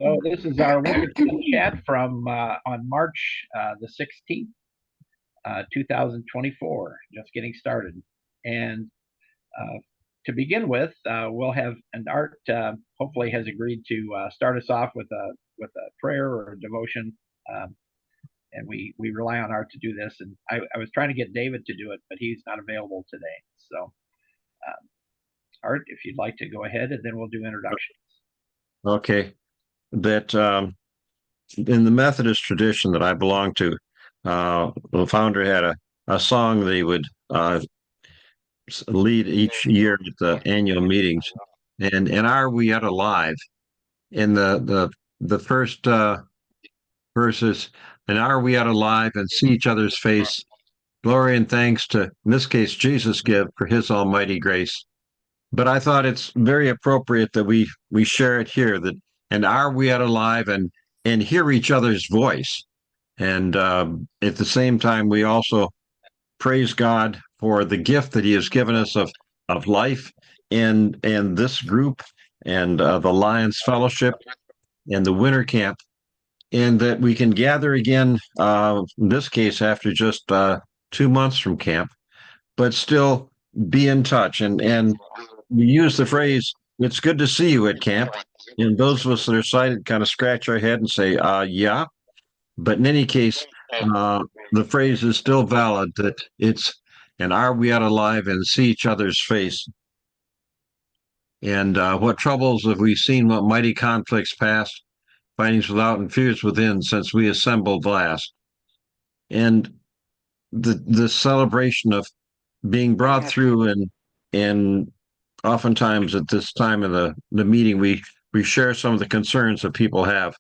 So this is our Winter chat from on March the 16th, 2024, just getting started. And to begin with, we'll have, and Art hopefully has agreed to start us off with a prayer or a devotion. And we rely on Art to do this. And I was trying to get David to do it, but he's not available today. So Art, if you'd like to go ahead, and then we'll do introductions. Okay. That in the Methodist tradition that I belong to, the founder had a song they would lead each year at the annual meetings, and are we yet alive? In the first verses, and are we yet alive and see each other's face? Glory and thanks to, in this case, Jesus give for his almighty grace. But I thought it's very appropriate that we share it here, that, and are we yet alive and hear each other's voice. And at the same time, we also praise God for the gift that he has given us of life and this group and the Lions Fellowship and the winter camp, and that we can gather again, in this case, after just 2 months from camp, but still be in touch. And we use the phrase, it's good to see you at camp. And those of us that are sighted kind of scratch our head and say, yeah. But in any case, the phrase is still valid, that it's, and are we yet alive and see each other's face? And what troubles have we seen, what mighty conflicts past, fightings without and fears within since we assembled last. And the celebration of being brought through, and oftentimes at this time of the meeting, we share some of the concerns that people have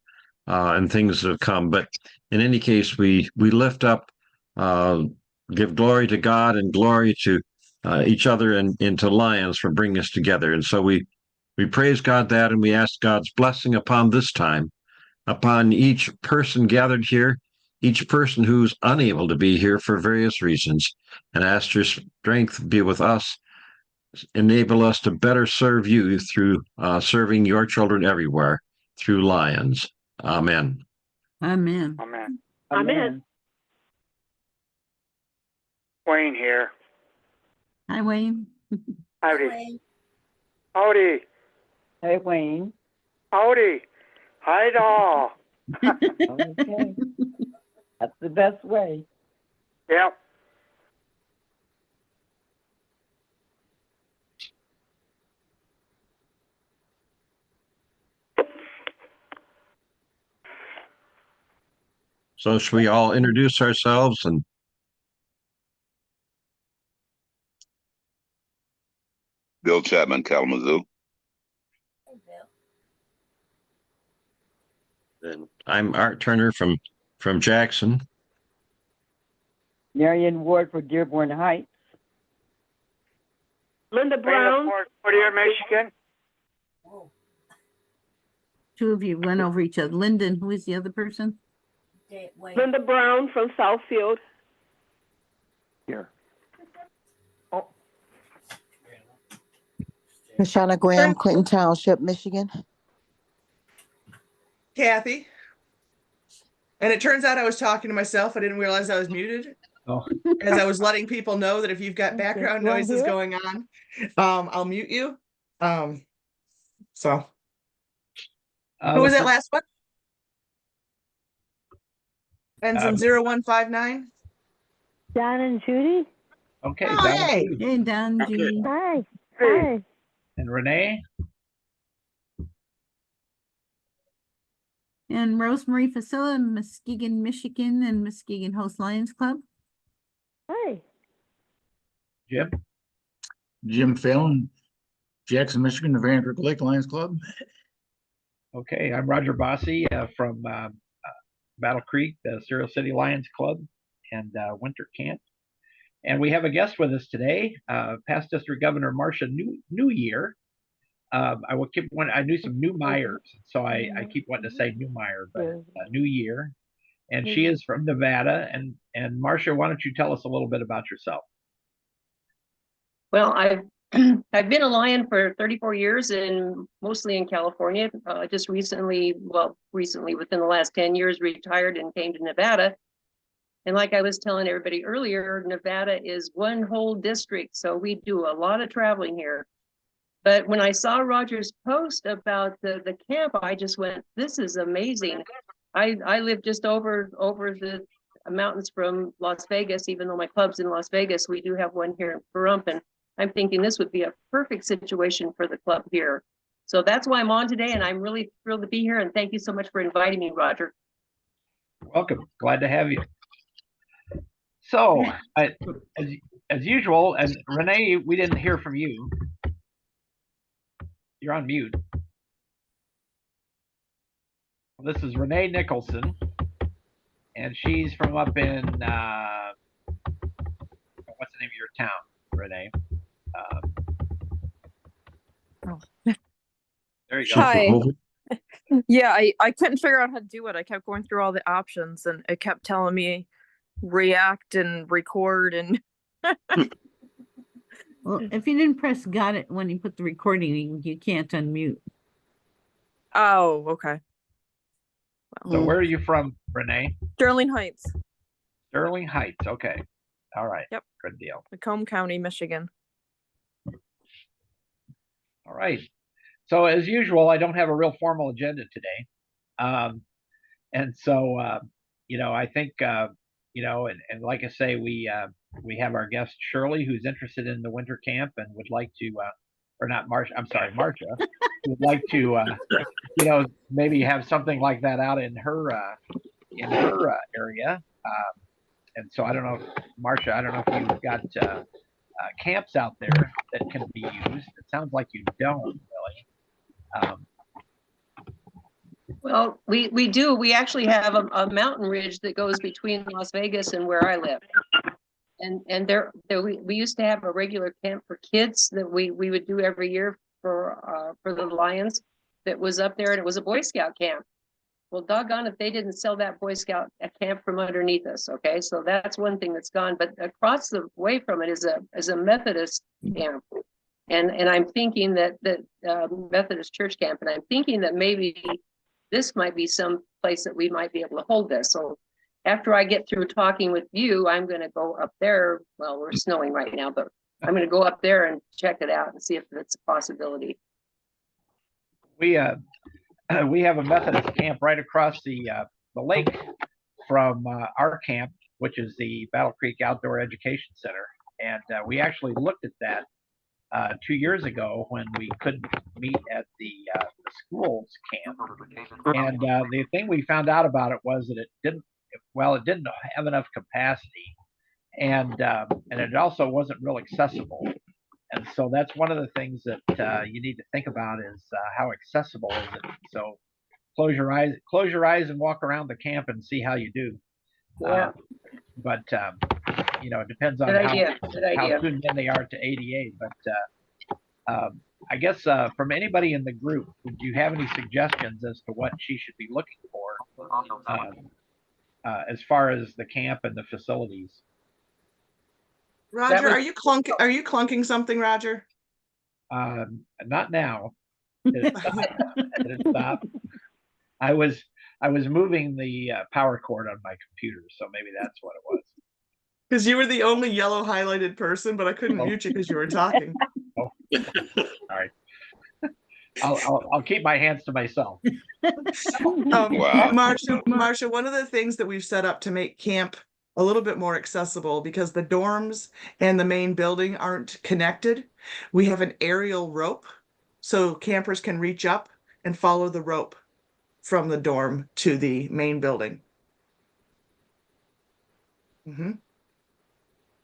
and things that have come. But in any case, we lift up, give glory to God and glory to each other and to Lions for bringing us together. And so we praise God that, and we ask God's blessing upon this time, upon each person gathered here, each person who's unable to be here for various reasons, and ask your strength be with us, enable us to better serve you through serving your children everywhere through Lions. Amen. Amen. Amen. Amen. Wayne here. Hi, Wayne. Howdy. Howdy. Hey, Wayne. Howdy. Hi, doll. Okay. That's the best way. Yep. So should we all introduce ourselves? And Bill Chapman, Kalamazoo. then I'm Art Turner from Jackson. Marion Ward for Dearborn Heights. Linda Brown. Whittier, Michigan. Two of you went over each other. Lyndon, who is the other person? Linda Brown from Southfield. Here. Shoshana Graham, Clinton Township, Michigan. Kathy. And it turns out I was talking to myself. I didn't realize I was muted. Oh. As I was letting people know that if you've got background You wanna noises do it? going on, I'll mute you. So who was that last one? Ends in 0159. Don and Judy. Okay. Oh, Don, hey. Hey, Don, Judy. Hi. Hey. Hi. and Renee. And Rosemary Facilla, Muskegon, Michigan, and Muskegon Host Lions Club. Hi. Jim. Jim Fallon, Jackson, Michigan, the Van Creek Lake Lions Club. Okay, I'm Roger Bossi from Battle Creek, the Cereal City Lions Club, and Winter Camp. And we have a guest with us today, past District Governor Marcia Newyear. I will keep one. I knew some Newmeyers, so I keep wanting to say Newmeyer, but Newyear, and she is from Nevada. And Marcia, why don't you tell us a little bit about yourself? Well, I've been a Lion for 34 years and mostly in California. Just recently, within the last 10 years, retired and came to Nevada. And like I was telling everybody earlier, Nevada is one whole district. So we do a lot of traveling here. But when I saw Roger's post about the camp, I just went, this is amazing. I live just over the mountains from Las Vegas, even though my club's in Las Vegas. We do have one here in Pahrump, and I'm thinking this would be a perfect situation for the club here. So that's why I'm on today, and I'm really thrilled to be here. And thank you so much for inviting me, Roger. Welcome. Glad to have you. So, as usual, and Renee, we didn't hear from you. You're on mute. This is Renee Nicholson, and she's from up in, what's the name of your town, Renee? There you go. Hi. Yeah, I couldn't figure out how to do it. I kept going through all the options and it kept telling me react and record and Well, if you didn't press got it when you put the recording, you can't unmute. oh, okay. So where are you from, Renee? Sterling Heights, Sterling Heights. Okay. All right. Yep. Good deal. Macomb County, Michigan. All right. So as usual, I don't have a real formal agenda today. And so, I think, and like I say, we have our guest Shirley, who's interested in the winter camp and would like to, or not Marcia, I'm sorry, Marcia, would like to, maybe have something like that out in her area. And so I don't know, Marcia, I don't know if you've got camps out there that can be used. It sounds like you don't really. Well, we do. We actually have a mountain ridge that goes between Las Vegas and where I live. And there we used to have a regular camp for kids that we would do every year for the Lions that was up there, and it was a Boy Scout camp. Well, doggone if they didn't sell that Boy Scout camp from underneath us. Okay, so that's one thing that's gone. But across the way from it is a Methodist camp, and I'm thinking that Methodist church camp, and I'm thinking that maybe this might be some place that we might be able to hold this. So after I get through talking with you, I'm going to go up there. Well, we're snowing right now, but I'm going to go up there and check it out and see if it's a possibility. We have a Methodist camp right across the lake from our camp, which is the Battle Creek Outdoor Education Center. And we actually looked at that 2 years ago when we couldn't meet at the school's camp. And the thing we found out about it was that it didn't have enough capacity, and it also wasn't real accessible. And so that's one of the things that you need to think about is how accessible is it. So close your eyes and walk around the camp and see how you do. Yeah. But it depends on Good how idea. tuned in they are to ADA. But I guess from anybody in the group, would you have any suggestions as to what she should be looking for as far as the camp and the facilities? Roger, are you clunking something, Roger? Not now. Did it stop? I was moving the power cord on my computer, so maybe that's what it was. Because you were the only yellow highlighted person, but I couldn't mute you because you were talking. Oh. All right. I'll keep my hands to myself. Wow. Marcia, one of the things that we've set up to make camp a little bit more accessible, because the dorms and the main building aren't connected, we have an aerial rope so campers can reach up and follow the rope from the dorm to the main building. Mm-hmm.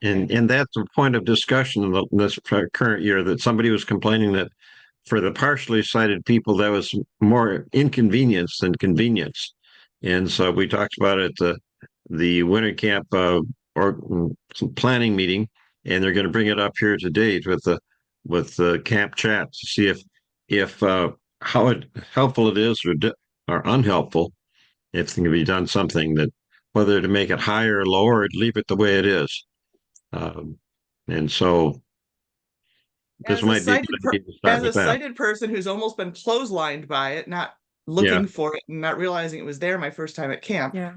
And that's a point of discussion in this current year, that somebody was complaining that for the partially sighted people, that was more inconvenience than convenience. And so we talked about it at the winter camp or some planning meeting, and they're going to bring it up here today with the camp chat to see if how helpful it is or unhelpful, if it can be done something that, whether to make it higher or lower or leave it the way it is. And so this As a might be a sighted good per- idea to start as a with that. sighted person who's almost been clotheslined by it, not looking for it and not realizing it was there my first time at camp. Yeah.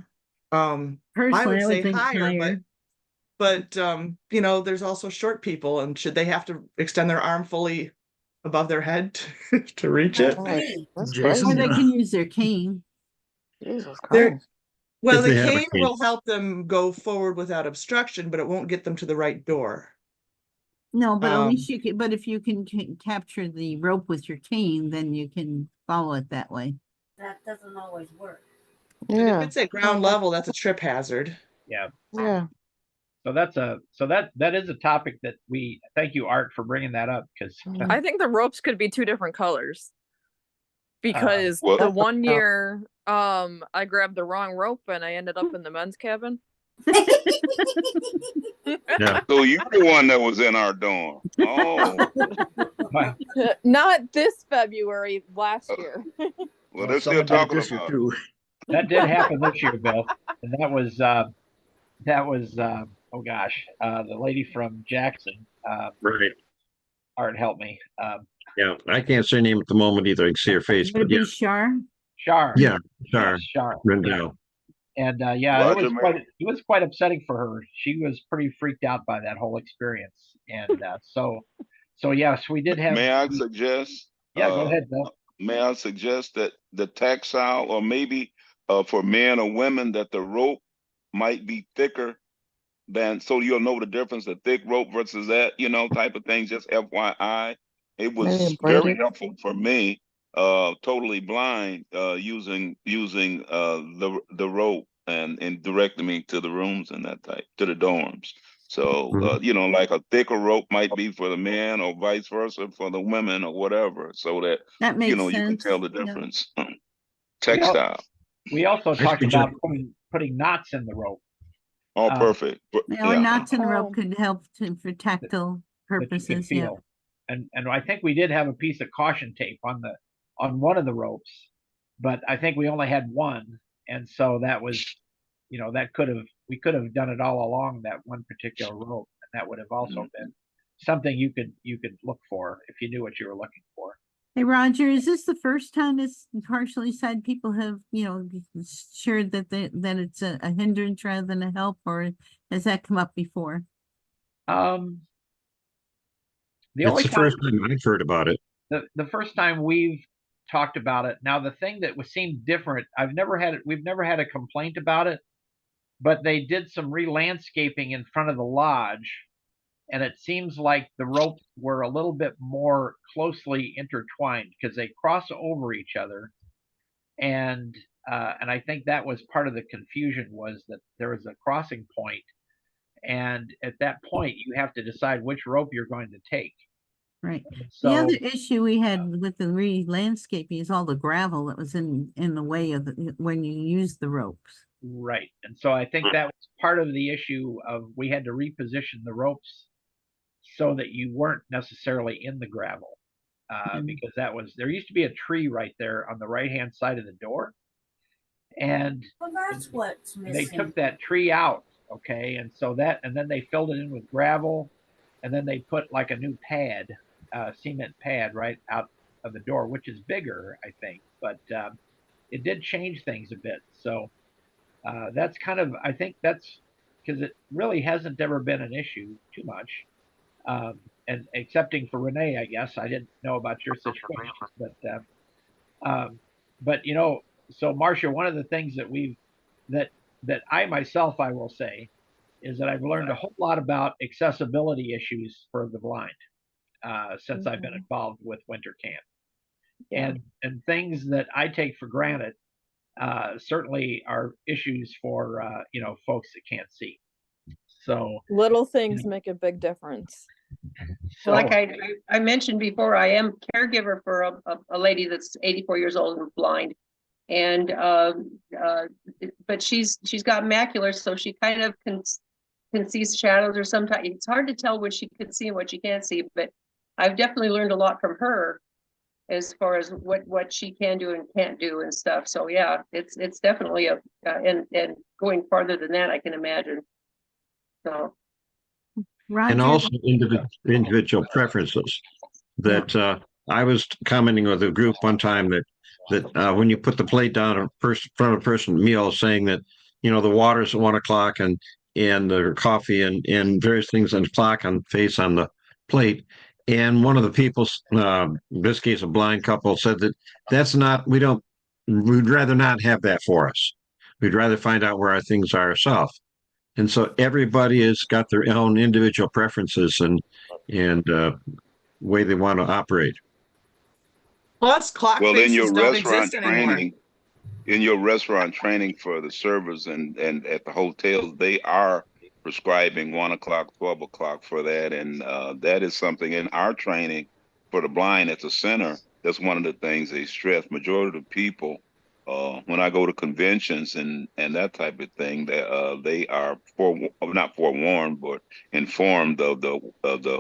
I Personally, would I say would think higher, higher. but you know, there's also short people, and should they have to extend their arm fully above their head to reach it? That's Jason, Or crazy. they can use their cane. Jesus There, Christ. well, If the they have a cane cane. will help them go forward without obstruction, but it won't get them to the right door. No, but at Um, least you can, but if you can capture the rope with your cane, then you can follow it that way. And if Yeah, it's at ground level, that's a trip hazard. Yeah. yeah. So that is a topic that we thank you, Art, for bringing that up because I think the ropes could be two different colors. Because Well- the one year I grabbed the wrong rope and I ended up in the men's cabin. Yeah. So you're the one that was in our dorm. Oh, Not this February, last year. well, they're still someone did it talking this year about it. too. that did happen this year, Bill, and that was oh gosh, the lady from Jackson. Right. Art, help me. Yeah. I can't say her name at the moment either. I can see her face, Would it but yeah. be Shar? Shar. Yeah. Sorry. Yes, Shar. Rendell. And Roger, man. it was quite upsetting for her. She was pretty freaked out by that whole experience, and so yes, we did have. May I suggest? Yeah, go ahead, Bill. May I suggest that the textile, or maybe for men or women, that the rope might be thicker than, so you'll know the difference, a thick rope versus that, you know, type of thing. Just FYI, it Maybe was braid very it. helpful for me, totally blind, using the rope and directing me to the rooms and that type, to the dorms. So you know, like a thicker rope might be for the men, or vice versa for the women, or whatever, so that That makes you know you can sense. tell the Yeah. difference. Textile. We also talked think about putting knots in the rope. Oh, perfect. Or Yeah. knots in the rope Oh. could help for tactile that you could purposes. Yeah. feel. And I think we did have a piece of caution tape on one of the ropes, but I think we only had one, and so that was, you know, we could have done it all along that one particular rope, and that would have also been something you could look for if you knew what you were looking for. Hey, Roger, is this the first time this partially sighted people have, shared that that it's a hindrance rather than a help, or has that come up before? The It's only the time, first time I've heard about it. the first time we've talked about it. Now, the thing that seemed different, we've never had a complaint about it, but they did some re-landscaping in front of the lodge, and it seems like the ropes were a little bit more closely intertwined because they cross over each other, and I think that was part of the confusion, was that there was a crossing point, and at that point you have to decide which rope you're going to take. Right. So The other issue we had with the re-landscaping is all the gravel that was in the way of when you use the ropes. right, and so I think that was part of the issue of we had to reposition the ropes so that you weren't necessarily in the gravel, because there used to be a tree right there on the right hand side of the door, and they took that tree out, okay, and then they filled it in with gravel, and then they put like a new pad, cement pad right out of the door, which is bigger, I think, but it did change things a bit. So that's kind of, I think that's because it really hasn't ever been an issue too much. And excepting for Renee, I guess. I didn't know about your situation, but so Marcia, one of the things that I myself, I will say, is that I've learned a whole lot about accessibility issues for the blind since I've been involved with winter camp, and things that I take for granted certainly are issues for folks that can't see. So Little things make a big difference. So, Like I mentioned before, I am caregiver for a lady that's 84 years old and blind, and but she's got macular, so she kind of can see shadows, or sometimes it's hard to tell what she can see and what she can't see. But I've definitely learned a lot from her as far as what she can do and can't do and stuff. So yeah, it's definitely and going farther than that, I can imagine. So. and Roger, also individual preferences. That I was commenting with a group one time that when you put the plate down in front of a person meal, saying that the water's at 1 o'clock and the coffee and various things on the clock on face on the plate. And one of the people, in this case, a blind couple, said that's not, we'd rather not have that for us. We'd rather find out where our things are ourselves. And so everybody has got their own individual preferences and way they want to operate. Plus, clock Well, faces don't exist anymore. In your restaurant training for the servers and at the hotels, they are prescribing 1 o'clock, 12 o'clock for that. And that is something in our training for the blind at the center. That's one of the things they stress. Majority of the people, when I go to conventions and that type of thing, that they are not forewarned, but informed of the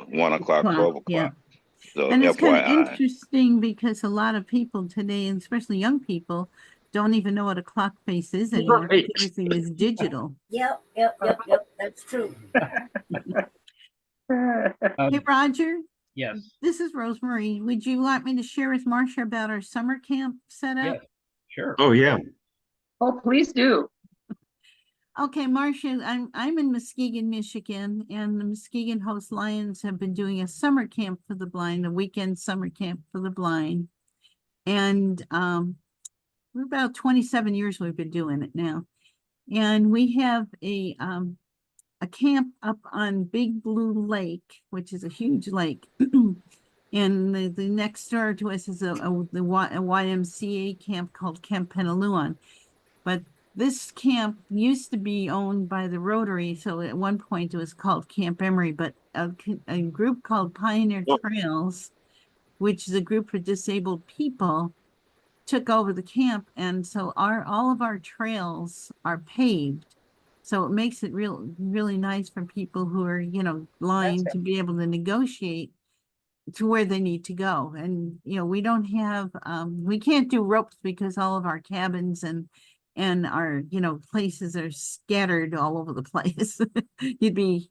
1 o'clock, 12 yeah. o'clock. So And it's kind of FYI. interesting because a lot of people today, and especially young people, don't even know what a clock face is anymore. Right. Everything is digital. Yep. That's true. Hey, Roger, Yes. this is Rosemary. Would you like me to share with Marcia about our summer camp setup? Yes. Sure. Oh, yeah. Oh, please do. Okay, Marcia, I'm in Muskegon, Michigan, and the Muskegon Host Lions have been doing a summer camp for the blind, a weekend summer camp for the blind. And we're about 27 years we've been doing it now. And we have a camp up on Big Blue Lake, which is a huge lake. And the next door to us is a YMCA camp called Camp Peneluan. But this camp used to be owned by the Rotary, so at one point it was called Camp Emory, but a group called Pioneer Trails, which is a group for disabled people, took over the camp, and so all of our trails are paved. So it makes it really nice for people who are, blind to be able to negotiate to where they need to go. And, we don't have, we can't do ropes because all of our cabins and our, places are scattered all over the place. You'd be,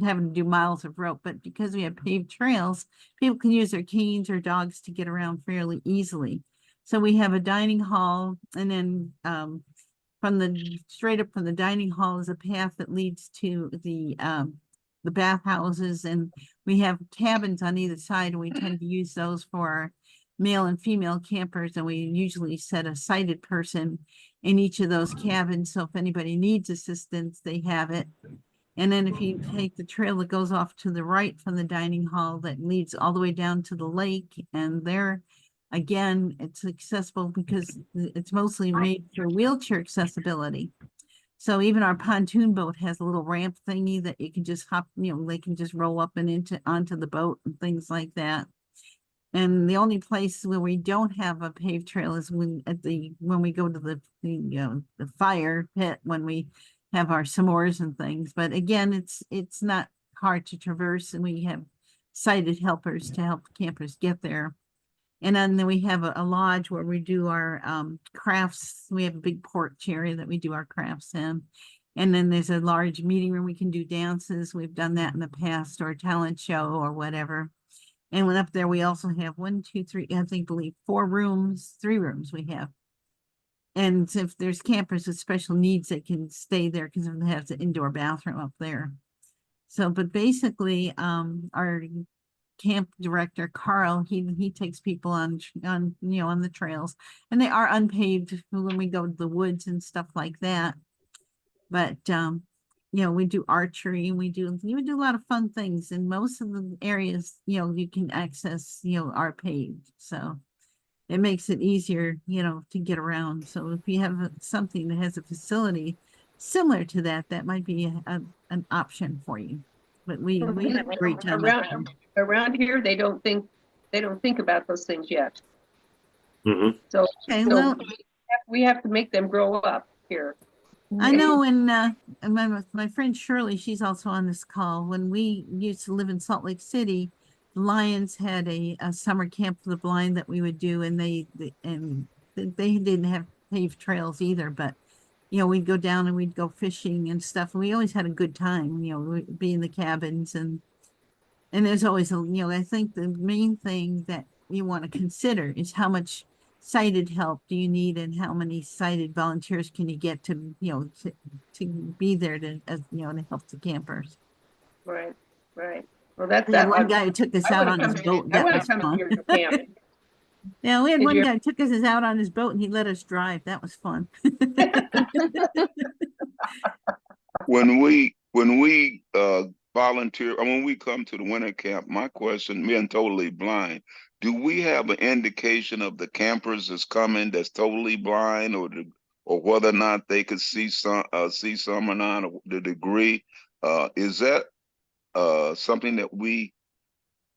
having to do miles of rope, but because we have paved trails, people can use their canes or dogs to get around fairly easily. So we have a dining hall, and then straight up from the dining hall is a path that leads to the bathhouses, and we have cabins on either side, and we tend to use those for our male and female campers, and we usually set a sighted person in each of those cabins, so if anybody needs assistance, they have it. And then if you take the trail that goes off to the right from the dining hall that leads all the way down to the lake, and there again, it's accessible because it's mostly made for wheelchair accessibility. So even our pontoon boat has a little ramp thingy that you can just hop, they can just roll up and onto the boat and things like that. And the only place where we don't have a paved trail is when we go to the fire pit, when we have our s'mores and things. But again, it's not hard to traverse, and we have sighted helpers to help campers get there. And then we have a lodge where we do our crafts. We have a big porch area that we do our crafts in. And then there's a large meeting room we can do dances. We've done that in the past, or a talent show or whatever. And when up there, we also have 4 rooms, 3 rooms we have. And if there's campers with special needs, they can stay there because they have the indoor bathroom up there. So, but basically, our camp director, Carl, he takes people on the trails, and they are unpaved when we go to the woods and stuff like that. But, we do archery, and we do a lot of fun things, and most of the areas, you can access, are paved. So it makes it easier, to get around. So if you have something that has a facility similar to that, that might be an option for you. But we have a great time around here. They don't think about those things yet. Mm-hmm. So, okay, we have to make them grow up here. I know, and my friend Shirley, she's also on this call. When we used to live in Salt Lake City, the Lions had a summer camp for the blind that we would do, and they didn't have paved trails either, but we'd go down and we'd go fishing and stuff. And we always had a good time, we'd be in the cabins and there's always I think the main thing that you want to consider is how much sighted help do you need and how many sighted volunteers can you get to, to be there to help the campers. Right. Well, We had one guy who took us out on his boat. I That want was to come fun. here for camping. Yeah, we had Did one you- guy who took us out on his boat and he let us drive. That was fun. When we volunteer, or when we come to the winter camp, my question, being totally blind, do we have an indication of the campers that's coming that's totally blind, or whether or not they could see some or not, or the degree? Is that something that we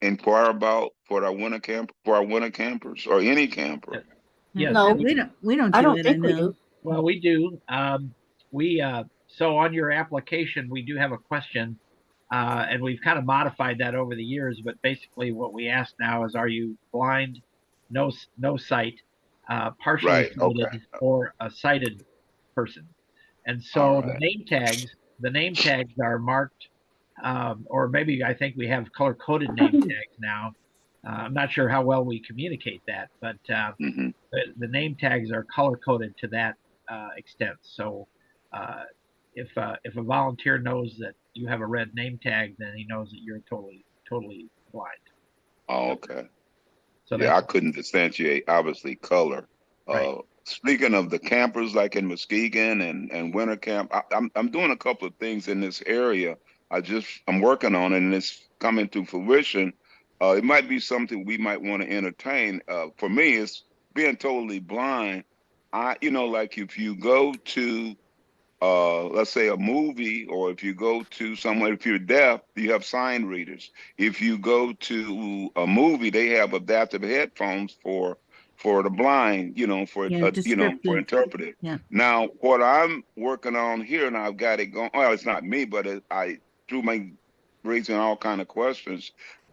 inquire about for our winter campers or any camper? Yes. No. We don't I do don't it, think we know. do. Well, we do. So on your application, we do have a question, and we've kind of modified that over the years. But basically, what we ask now is, are you blind, no sight, partially Right, sighted, okay. or a sighted person? And so All the right. name tags are marked, or maybe I think we have color coded name tags now. I'm not sure how well we communicate that, but the name tags are color coded to that extent. So if a volunteer knows that you have a red name tag, then he knows that you're totally blind. Oh, okay. So Yeah, I couldn't differentiate, obviously, color. Right. Speaking of the campers, like in Muskegon and winter camp, I'm doing a couple of things in this area. I'm working on it, and it's coming to fruition. It might be something we might want to entertain. For me, it's being totally blind. Like if you go to let's say a movie, or if you go to somewhere, if you're deaf, you have sign readers. If you go to a movie, they have adaptive headphones for the blind, for for interpretive. Yeah. Now, what I'm working on here, and I've got it going. Well, it's not me, but I through my raising all kind of questions.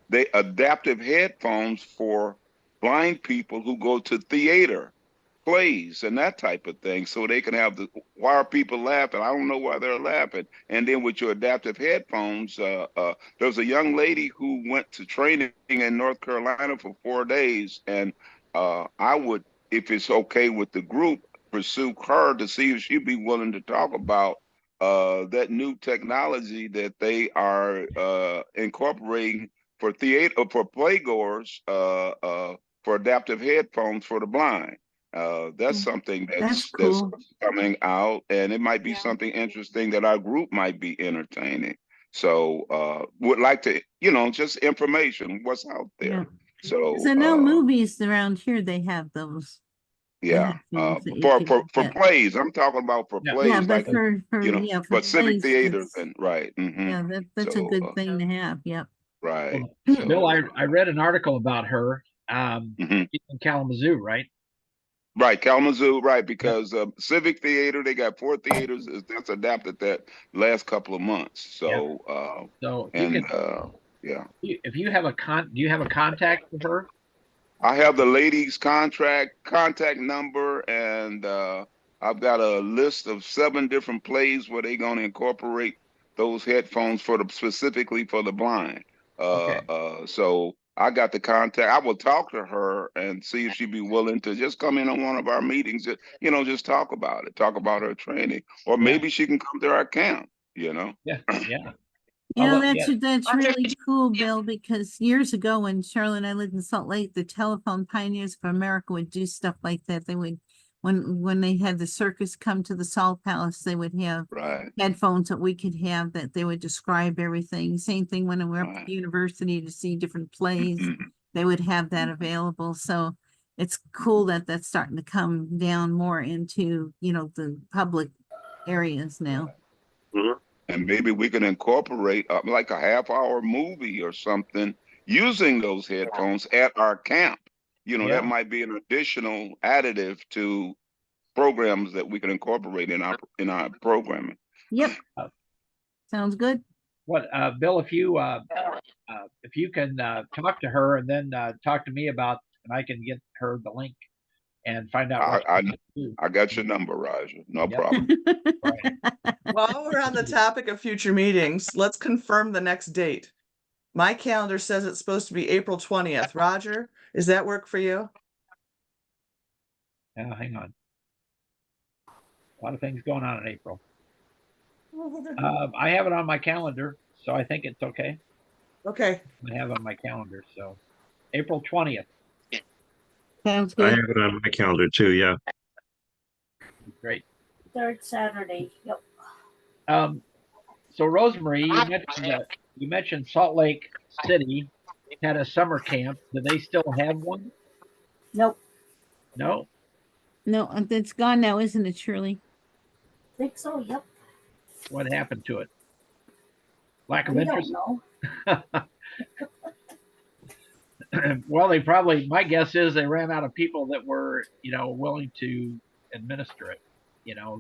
They adaptive headphones for blind people who go to theater plays and that type of thing, so they can have why are people laughing? I don't know why they're laughing. And then with your adaptive headphones, there's a young lady who went to training in North Carolina for 4 days, and I would, if it's okay with the group, pursue her to see if she'd be willing to talk about that new technology that they are incorporating for theater, for playgoers, for adaptive headphones for the blind. That's something that's cool. coming out, and it might be something interesting that our group might be entertaining. So would like to, just information, what's out there. Yeah. So now movies around here, they have those. Yeah, for plays. I'm talking about for plays. Yeah, but like for but civic plays, theaters and right. Yeah, that's a good thing to have. Yep. Right. Well, Bill, I read an article about her in Kalamazoo, right? Right, Kalamazoo, right, because Civic Theater, they got 4 theaters that's adapted that last couple of months. So if you have do you have a contact for her? I have the lady's contact number, and I've got a list of 7 different plays where they're going to incorporate those headphones specifically for the blind. So I got the contact. I will talk to her and see if she'd be willing to just come in on one of our meetings. Just talk about it, talk about her training, or maybe she can come to our camp. Yeah. That's really cool, Bill, because years ago when Charlotte and I lived in Salt Lake, the Telephone Pioneers of America would do stuff like that. They would, when they had the circus come to the Salt Palace, they would have headphones that we could have that they would describe everything. Same thing when we were up at the university to see different plays, they would have that available. So it's cool that that's starting to come down more into, the public areas now. And maybe we can incorporate like a half-hour movie or something using those headphones at our camp. That might be an additional additive to programs that we can incorporate in our programming. Yep. Sounds good. What, Bill, if you can talk to her and then talk to me about, and I can get her the link and find out what I you do. I got your number, Roger. No Yep. problem. Right. While we're on the topic of future meetings, let's confirm the next date. My calendar says it's supposed to be April 20th. Roger, does that work for you? Hang on. A lot of things going on in April. I have it on my calendar, so I think it's okay. Okay. I have it on my calendar, so April 20th. Sounds I good. have it on my calendar too. Yeah. Great. Third Saturday. Yep. So Rosemary, you mentioned Salt Lake City had a summer camp. Do they still have one? Nope. No. No, it's gone now, isn't it, Shirley? Think so. Yep. What happened to it? Lack of We don't interest? know. Well, they probably, my guess is they ran out of people that were, willing to administer it.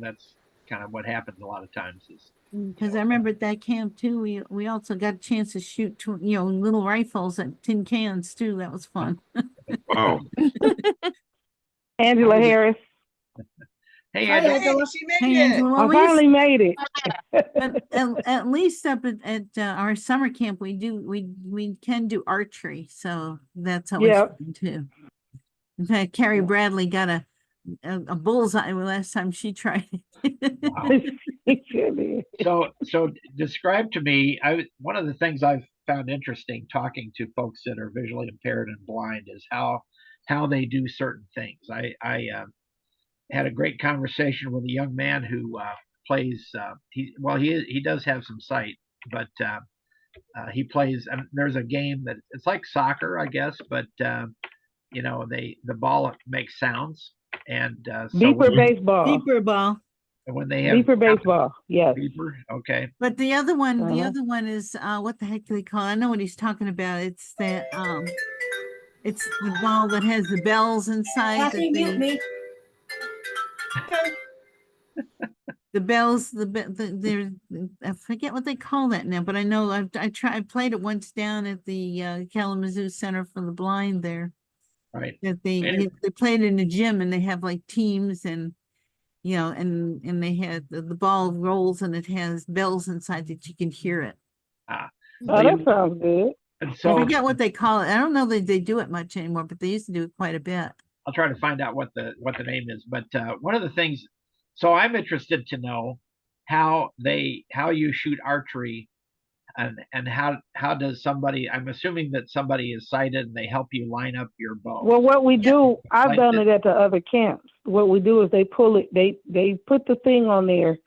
That's kind of what happens a lot of times is. Because I remember at that camp too, we also got a chance to shoot, little rifles at tin cans too. That was fun. Wow. Angela Harris. Hey, Hi, Angela. Angela. She made Hey, it. Angela, I finally made it. but at least up at our summer camp, we can do archery, so that's always Yep. fun too. In fact, Carrie Bradley got a bullseye last time she tried it. Wow. So describe to me, one of the things I've found interesting talking to folks that are visually impaired and blind is how they do certain things. I had a great conversation with a young man who plays. He does have some sight, but he plays. There's a game that it's like soccer, I guess, but the ball makes sounds, and Beeper baseball. Beeper ball. And when they have Beeper baseball, yes. Beeper, okay. But the other one, is what the heck do they call it? I know what he's talking about. It's that it's the ball that has the bells inside. Kathy, mute me. The bells, I forget what they call that now, but I know I played it once down at the Kalamazoo Center for the Blind there. Right. That they played in a gym and they have like teams and and they had the ball rolls and it has bells inside that you can hear it. Oh, that sounds good. And so I forget what they call it. I don't know that they do it much anymore, but they used to do it quite a bit. I'll try to find out what the name is. But one of the things, so I'm interested to know how you shoot archery, and how does somebody? I'm assuming that somebody is sighted and they help you line up your bow. Well, what we do, I've done it at the other camps. What we do is they pull it, they put the thing on there,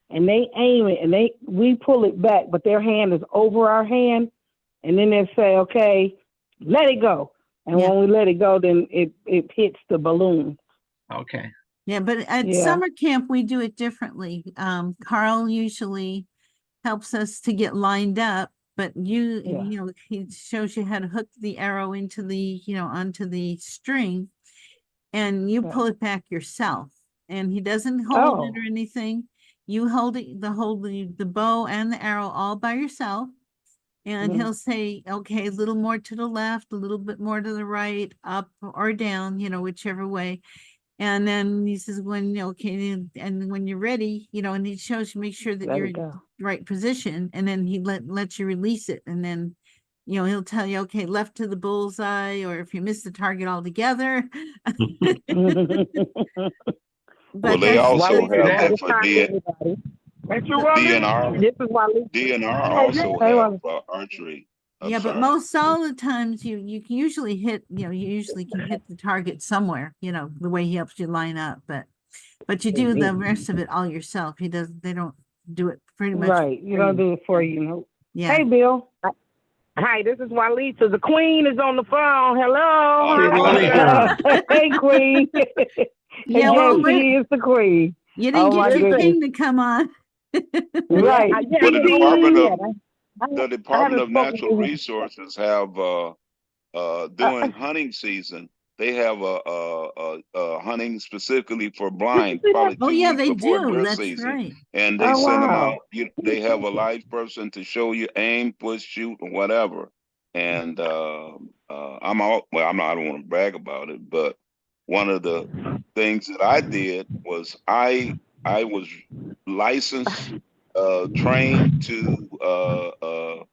and they aim it, and we pull it back, but their hand is over our hand, and then they say, okay, let it go. And when we let it go, then it hits the balloon. Okay. Yeah, but at summer camp, we do it differently. Carl usually helps us to get lined up, but he shows you how to hook the arrow into the, onto the string, and you pull it back yourself. And he doesn't hold it or anything. You hold the bow and the arrow all by yourself. And he'll say, okay, a little more to the left, a little bit more to the right, up or down, whichever way. And then he says, and when you're ready, and he shows you, make sure that you're in the right position. And then he lets you release it. And then, he'll tell you, okay, left to the bullseye, or if you miss the target altogether. Well, they also have that for DNR. DNR also have archery. Yeah, but most all the times you can usually hit, you usually can hit the target somewhere, the way he helps you line up, but you do the rest of it all yourself. They don't do it pretty much. Right. You don't do it for you. Yeah. Hey, Bill. Hi, this is Walisa. The Queen is on the phone. Hello. Hey, Queen. Yeah, well, she is the Queen. You didn't get your king to come on. Right. The Department of Natural Resources have during hunting season, they have a hunting specifically for blind. Probably 2 weeks they before do. deer that's season. Right. And they send them out. They have a live person to show you aim, push, shoot, or whatever. And I don't want to brag about it, but one of the things that I did was I was licensed, trained to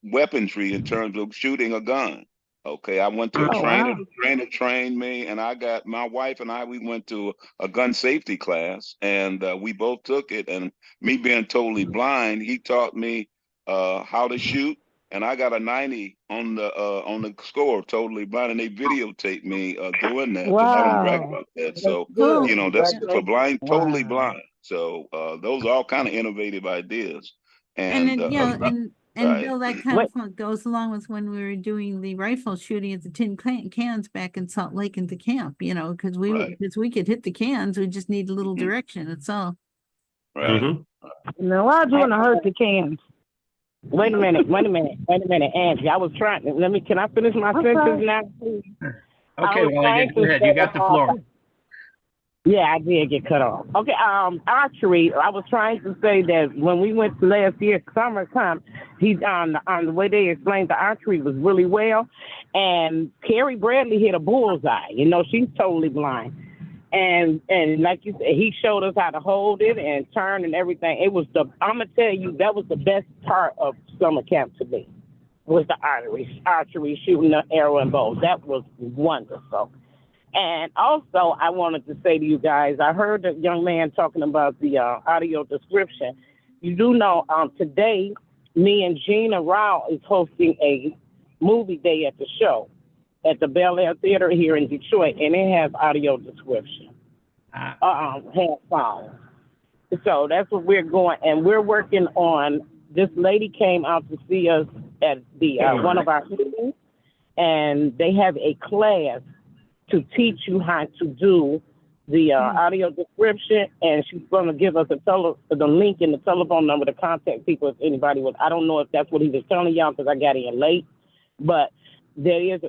weaponry in terms of shooting a gun. Okay, I went to a Oh, trainer. wow. The trainer trained me, and I got my wife and I. We went to a gun safety class, and we both took it. And me being totally blind, he taught me how to shoot, and I got a 90 on the score. Totally blind, and they videotaped me doing that. But I don't brag Wow. about that. That's So Cool. good. you know, that's for blind, totally Wow. blind. So those are all kind of innovative ideas, And and then, yeah, and right. Bill, that kind Wait, of goes along with when we were doing the rifle shooting at the cans back in Salt Lake in the camp, you know, because Right. we could hit the cans, we just need a little Mhm. direction, that's all. Right. now why do you want to hurt the cans? Wait a minute, Angie. I was trying. Can I finish my sentence now, please? Okay, well, go ahead. You got the floor. Yeah, I did get cut off. Okay, archery. I was trying to say that when we went to last year summer camp, he on the way they explained the archery was really well, and Carrie Bradley hit a bullseye. You know, she's totally blind, and like you said, he showed us how to hold it and turn and everything. It was I'm gonna tell you, that was the best part of summer camp to me, was the archery, shooting the arrow and bow. That was wonderful. And also, I wanted to say to you guys, I heard a young man talking about the audio description. You do know, today, me and Gina Rao is hosting a movie day at the show at the Bel Air Theater here in Detroit, and it has audio description, headphones. So that's what we're going, and we're working on. This lady came out to see us at the one of our meetings, and they have a class to teach you how to do the audio description, and she's going to give us the link and the telephone number to contact people if anybody was. I don't know if that's what he was telling y'all because I got in late, but there is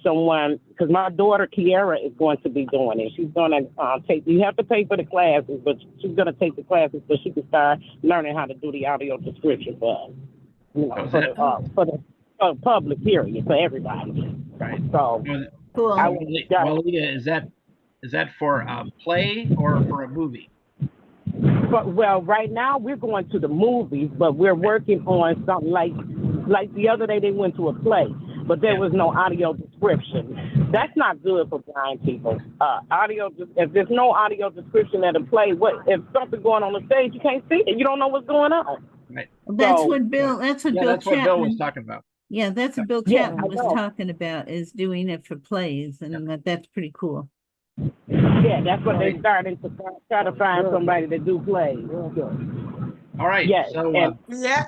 someone, because my daughter Kiara is going to be doing it. She's going to take. You have to pay for the classes, but she's going to take the classes so she can start learning how to do the audio description for us. You know, for the public period, for everybody. Right. So. Cool. Walida, is that for a play or for a movie? But, well, right now we're going to the movies, but we're working on something like the other day they went to a play, but there was no audio description. That's not good for blind people. If there's no audio description at a play, if something's going on the stage, you can't see it. You don't know what's going on. Right. That's what Bill Bill was talking about. Yeah, that's what Bill Chapman was talking about, is doing it for plays, and that's pretty cool. Yeah, that's what they're starting to try to find somebody to do plays. All right. Yes. So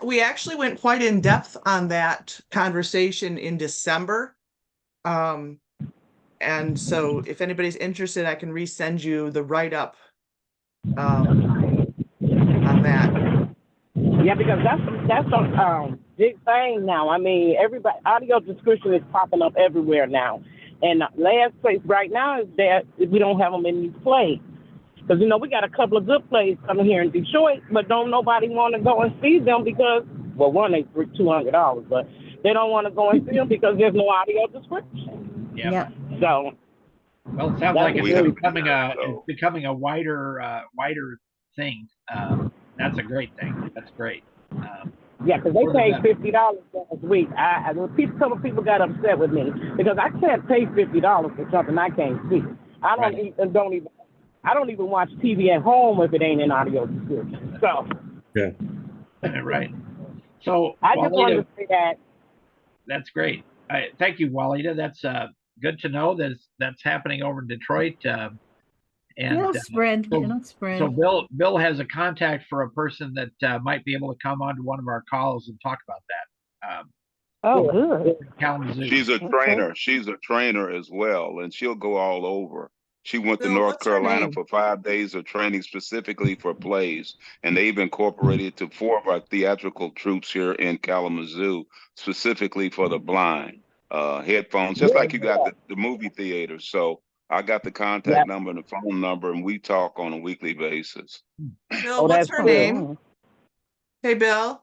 we actually went quite in depth on that conversation in December. And so if anybody's interested, I can resend you the write-up on that. Yeah, because that's a big thing now. I mean, everybody, audio description is popping up everywhere now. And last place right now is that we don't have them in these plays. Because, you know, we got a couple of good plays coming here in Detroit, but don't nobody want to go and see them because, well, one, they $200, but they don't want to go and see them because there's no audio description. Yeah. So. Well, it sounds like it's becoming a wider thing. That's a great thing. That's great. Yeah, because they paid $50 last week. A couple of people got upset with me because I can't pay $50 for something I can't see. I don't even watch TV at home if it ain't in audio description. So. Yeah. Right. So I just wanted to say that. That's great. Thank you, Walida. That's good to know that's happening over in Detroit. It'll spread. So Bill has a contact for a person that might be able to come onto one of our calls and talk about that. Good. She's a trainer. She's a trainer as well, and she'll go all over. She went to North Carolina for 5 days of training specifically for plays, and they've incorporated to 4 of our theatrical troupes here in Kalamazoo, specifically for the blind. Headphones, just like you got the movie theater. So I got the contact number and the phone number, and we talk on a weekly basis. Bill, what's her name? Hey, Bill.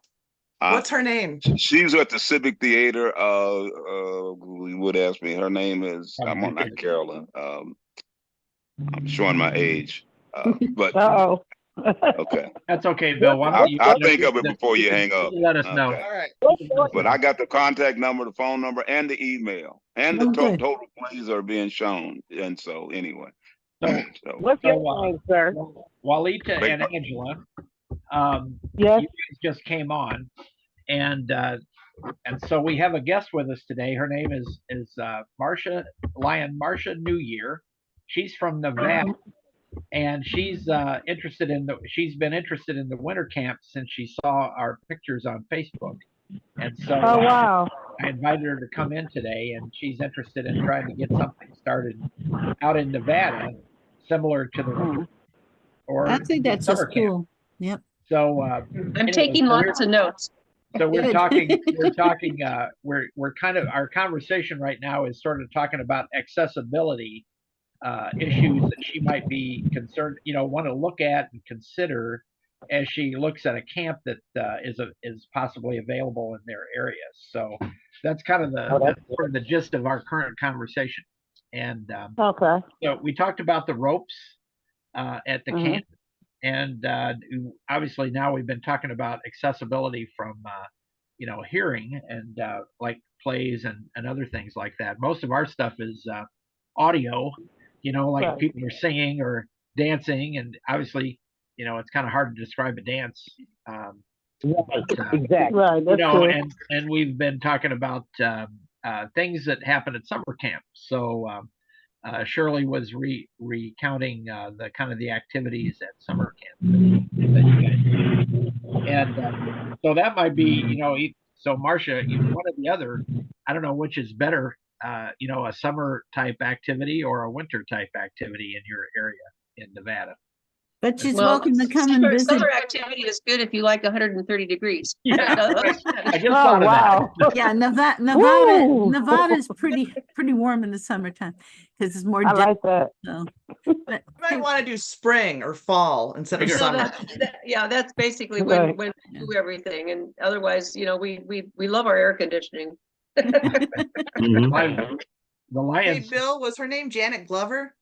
What's her name? She's at the Civic Theater. You would ask me. Her name is not Carolyn. I'm showing my age. But Uh-oh. okay. That's okay, Bill. Why don't I'll think of it before you hang up. Let us know. All right. But I got the contact number, the phone number, and the email, and the good. total plays are being shown. And so, anyway. So, What's your name, sir? Walita and Angela, Yes. you guys just came on, and so we have a guest with us today. Her name is Marcia Newyear. She's from Nevada, and she's been interested in the winter camp since she saw our pictures on Facebook. And so Oh, wow. I invited her to come in today, and she's interested in trying to get something started out in Nevada, similar to the winter or I think that's summer just camp. cool. Yep. So I'm taking lots of notes. So we're Good. talking. We're kind of, our conversation right now is sort of talking about accessibility issues that she might be concerned, want to look at and consider as she looks at a camp that is possibly available in their area. So that's kind of the gist of our current conversation. And Okay. so we talked about the ropes at the camp, and obviously now we've been talking about accessibility from hearing and like plays and other things like that. Most of our stuff is audio, like Right. people are singing or dancing, and obviously it's kind of hard to describe a dance. Exactly. Right. That's true. And we've been talking about things that happen at summer camp. So Shirley was recounting the kind of the activities at summer camp that you guys do. And so that might be, so Marcia, one or the other, I don't know which is better, a summer type activity or a winter type activity in your area in Nevada. But she's welcome to come and visit. Summer activity is good if you like 130 degrees. Yeah, I just thought of that. Yeah, Nevada's pretty warm in the summertime because it's more. I like that. So, but You might want to do spring or fall instead of summer. That's basically when we do everything, and otherwise, we love our air conditioning. The Lions. Hey, Bill, was her name Janet Glover?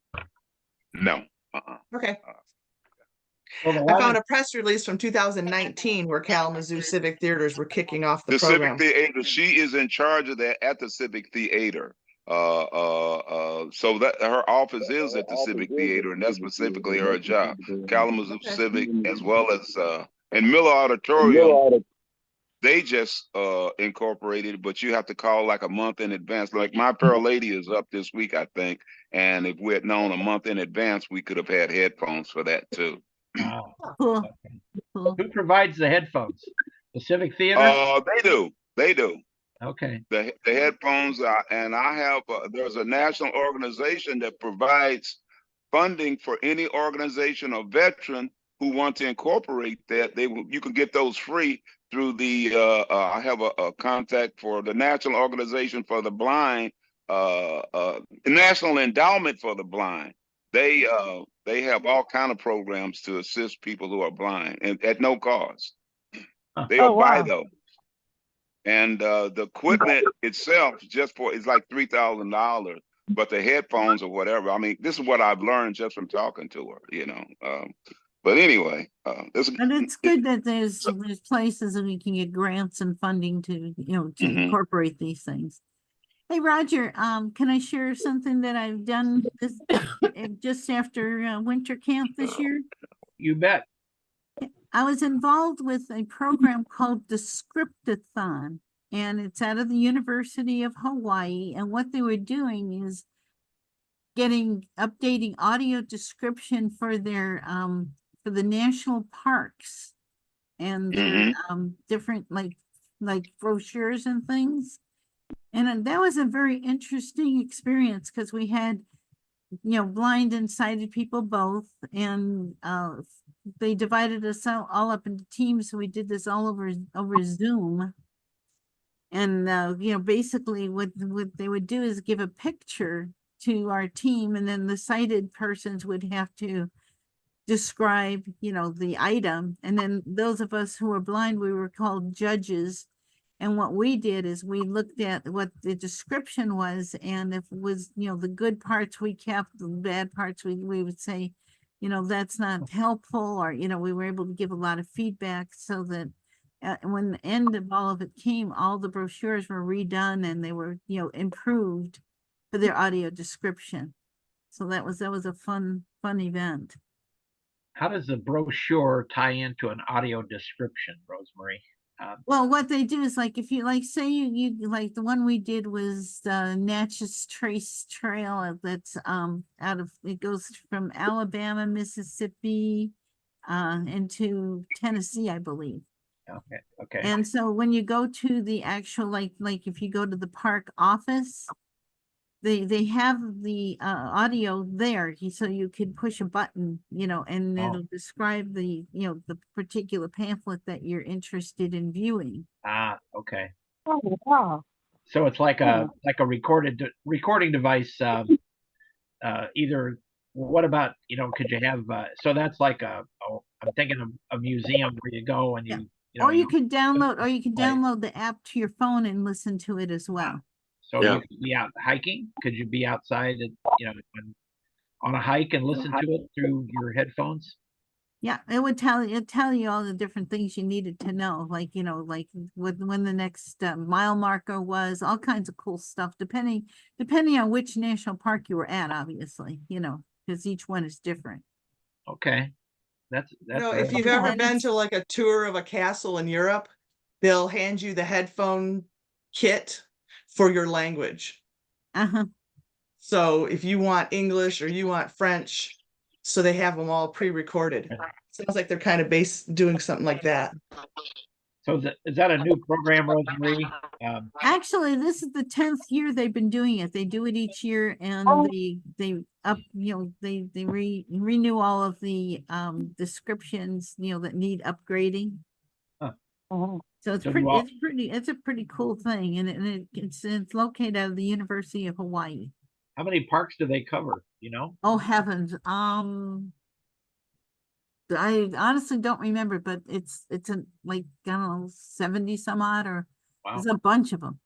No. Okay. Well, I found a press release from 2019 where Kalamazoo Civic Theaters were kicking off the program. Civic Theater, she is in charge of that at the Civic Theater. So that her office is at the Civic Theater, and that's specifically her job. Kalamazoo Civic, as well as and Miller Auditorium. They just incorporated, but you have to call like a month in advance. Like My Fair Lady is up this week, I think, and if we had known a month in advance, we could have had headphones for that too. Wow. Cool. Cool. Who provides the headphones? The Civic Theater? They do. Okay. The headphones and I have there's a national organization that provides funding for any organization or veteran who want to incorporate that. You can get those free through the I have a contact for the National Organization for the Blind, National Endowment for the Blind. They have all kind of programs to assist people who are blind and at no cost. They'll buy those. And the equipment itself is like $3,000, but the headphones or whatever. I mean, this is what I've learned just from talking to her, But anyway, and it's good that there's places that we can get grants and funding to incorporate these things. Hey, Roger, can I share something that I've done this just after winter camp this year? You bet. I was involved with a program called Descriptathon, and it's out of the University of Hawaii. And what they were doing is updating audio description for their for the national parks and their different like brochures and things. And that was a very interesting experience because we had, blind and sighted people both, and they divided us all up into teams. So we did this all over Zoom. And, basically what they would do is give a picture to our team, and then the sighted persons would have to describe, the item. And then those of us who were blind, we were called judges. And what we did is we looked at what the description was, and if it was, the good parts we kept, the bad parts we would say, that's not helpful, or, we were able to give a lot of feedback so that when the end of all of it came, all the brochures were redone and they were, improved for their audio description. So that was a fun event. How does the brochure tie into an audio description, Rosemary? Well, what they do is, like, if you say you like, the one we did was the Natchez Trace Trail that's it goes from Alabama, Mississippi, into Tennessee, I believe. Okay. And so when you go to the actual, like if you go to the park office, they have the audio there, so you could push a button, and it'll describe the particular pamphlet that you're interested in viewing. Okay. Oh, wow. So it's like a recording device. Either, what about, could you have, so that's like I'm thinking of a museum where you go and or you could download the app to your phone and listen to it as well. So you could be out hiking. Could you be outside, on a hike and listen to it through your headphones? Yeah, it'd tell you all the different things you needed to know, like, like when the next mile marker was, all kinds of cool stuff, depending on which national park you were at, obviously, because each one is different. Okay. That's if you've ever been to like a tour of a castle in Europe, they'll hand you the headphone kit for your language. So if you want English or you want French, so they have them all pre-recorded. Sounds like they're kind of doing something like that. So is that a new program, Rosemary? Actually, this is the 10th year they've been doing it. They do it each year, and they renew all of the descriptions, that need upgrading. So it's a pretty cool thing, and it's located out of the University of Hawaii. How many parks do they cover? Oh heavens! I honestly don't remember, but it's like, I don't know, 70 some odd, or there's a bunch of them.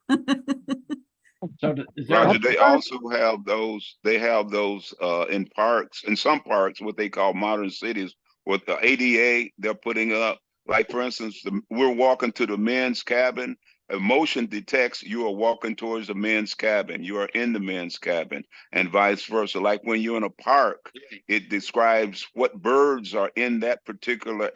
So Roger, they also have those. They have those in parks, in some parks, what they call modern cities, with the ADA they're putting up. Like, for instance, we're walking to the men's cabin. A motion detects you are walking towards the men's cabin. You are in the men's cabin, and vice versa. Like when you're in a park, it describes what birds are in that particular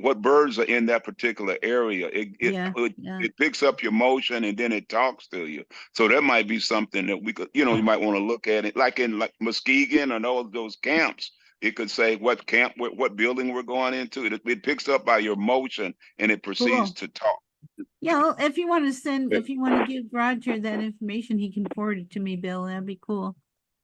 what birds are in that particular area. It picks up your motion and then it talks to you. So that might be something that we could, you might want to look at it, like in Muskegon and all of those camps. It could say what camp, what building we're going into. It picks up by your motion and it proceeds to talk. Yeah, well, if you want to give Roger that information, he can forward it to me, Bill. That'd be cool.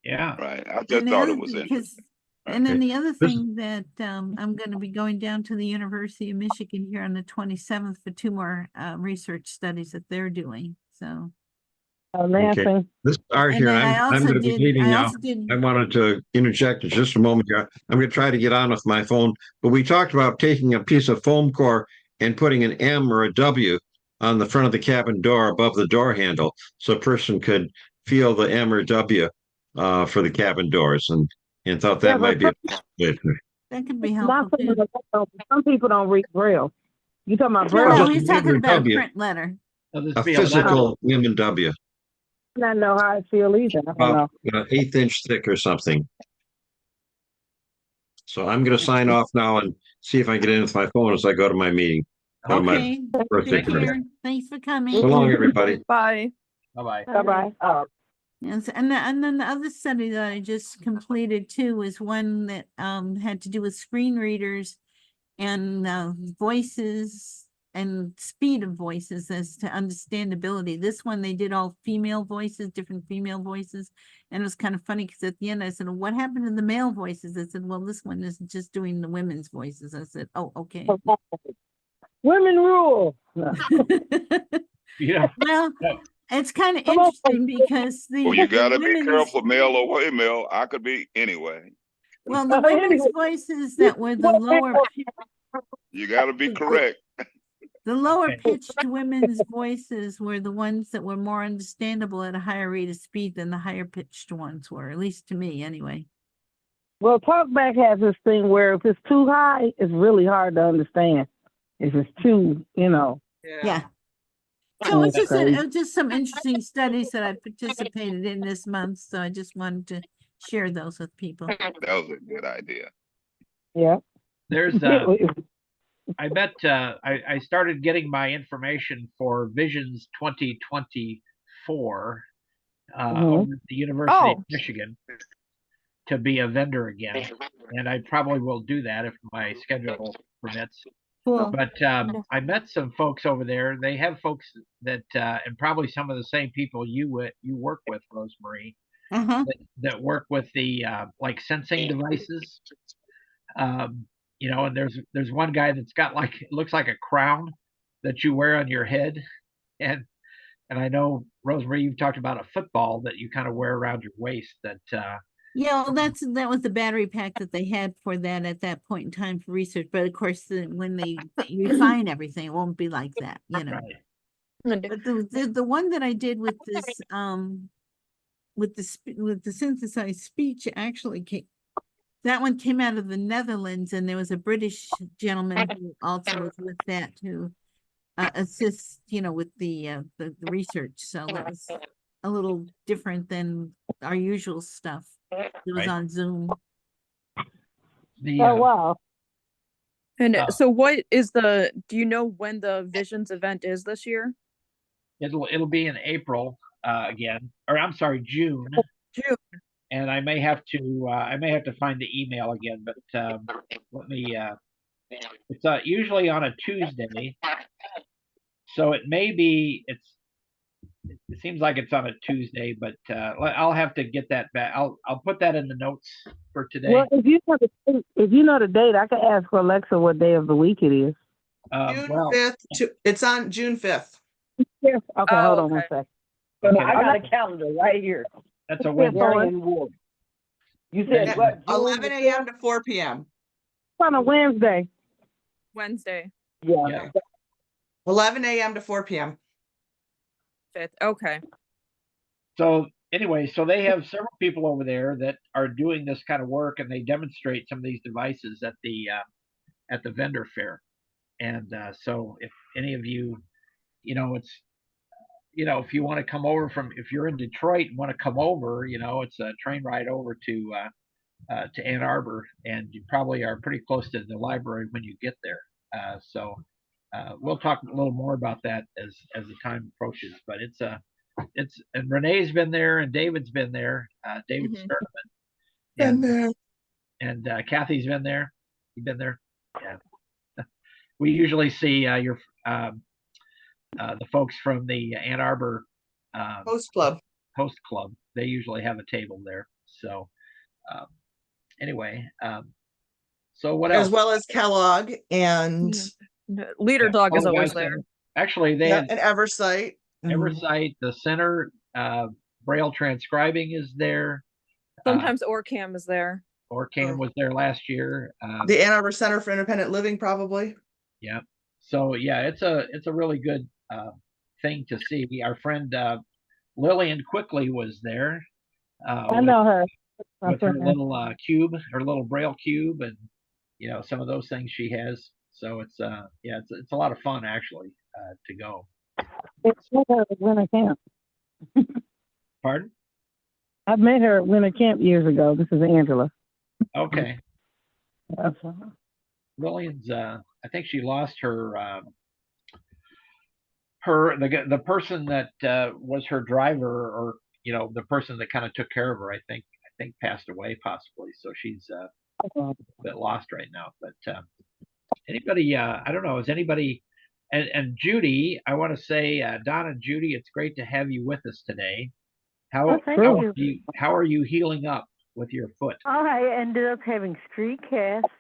Yeah. Right. I just thought it was interesting. And then the other thing that I'm going to be going down to the University of Michigan here on the 27th for 2 more research studies that they're doing. So. Okay. This Art here. I'm going to be leaving now. I wanted to interject in just a moment here. I'm going to try to get on with my phone, but we talked about taking a piece of foam core and putting an M or a W on the front of the cabin door above the door handle, so a person could feel the M or W for the cabin doors, and thought that might be a possibility. That could be helpful too. Some people don't read Braille. You talking about Braille? Braille? No, he's talking about a print letter. A physical M and W. I don't know how I feel either. I don't know. 1/8 inch thick or something. So I'm going to sign off now and see if I get in with my phone as I go to my meeting. Okay. Take care. Thanks for coming. So long, everybody. Bye. Bye-bye. Bye-bye. Yes, and then the other study that I just completed too was one that had to do with screen readers and voices and speed of voices as to understandability. This one, they did all female voices, different female voices. And it was kind of funny because at the end I said, well, what happened to the male voices? I said, well, this one is just doing the women's voices. I said, oh, okay. Women rule. Yeah. Well, it's kind of interesting because Well, you got to be careful, male or female. I could be anyway. Well, the women's voices that were the lower, You got to be correct. the lower pitched women's voices were the ones that were more understandable at a higher rate of speed than the higher pitched ones were, at least to me anyway. Well, talkback has this thing where if it's too high, it's really hard to understand. If it's too, Yeah. So it's just, crazy. it was just some interesting studies that I participated in this month. So I just wanted to share those with people. That was a good idea. Yeah. There's I bet I started getting my information for Visions 2024 over at the University of Michigan to be a vendor again, and I probably will do that if my schedule permits. Cool. But I met some folks over there. They have folks that and probably some of the same people you work with, Rosemarie, that work with the like sensing devices. And there's one guy that's got like, it looks like a crown that you wear on your head, and I know, Rosemarie, you've talked about a football that you kind of wear around your waist. That yeah, well, that was the battery pack that they had for that at that point in time for research. But of course, when they refine everything, it won't be like that, Right. But the one that I did with this with the synthesized speech actually that one came out of the Netherlands, and there was a British gentleman who also was with that who assists, with the research. So that was a little different than our usual stuff. It was on Zoom. Oh, wow. And so what is do you know when the Visions event is this year? It'll be in April again, or I'm sorry, June. June. And I may have to find the email again, but let me. It's usually on a Tuesday, so it may be. It seems like it's on a Tuesday, but I'll have to get that back. I'll put that in the notes for today. Well, if you know the date, I could ask for Alexa what day of the week it is. June 5th. It's on June 5th. Yes. Okay, hold on 1 second. Okay. I got a calendar right here. That's a Wednesday. You said what? 11 a.m. to 4 p.m. It's on a Wednesday. Wednesday. Yeah. 11 a.m. to 4 p.m. 5th. Okay. So anyway, so they have several people over there that are doing this kind of work, and they demonstrate some of these devices at the vendor fair. And so if any of you, if you want to come over if you're in Detroit and want to come over, it's a train ride over to Ann Arbor, and you probably are pretty close to the library when you get there. So we'll talk a little more about that as the time approaches. But and Renee's been there, and David's been there. David Sternman. And Kathy's been there. You've been there. Yeah. We usually see the folks from the Ann Arbor Host Club. They usually have a table there. So anyway, so what else? As well as Kellogg and Leader Dog is always there. Actually, they had an Eversight. Eversight, the center, Braille transcribing is there. Sometimes OrCam is there. OrCam was there last year. The Ann Arbor Center for Independent Living, probably. Yeah. So yeah, it's a really good thing to see. Our friend Lillian Quickly was there. I know her. With her little cube, her little Braille cube, and some of those things she has. So it's it's a lot of fun actually to go. It's her at winter camp. Pardon? I met her at winter camp years ago. This is Angela. Okay. Lillian's I think she lost her the person that was her driver, or the person that kind of took care of her, I think passed away possibly, so she's a bit lost right now. But anybody, I don't know, is anybody, and Judy, I want to say, Don and Judy, it's great to have you with us today. How are you healing up with your foot? Oh, I ended up having street casts,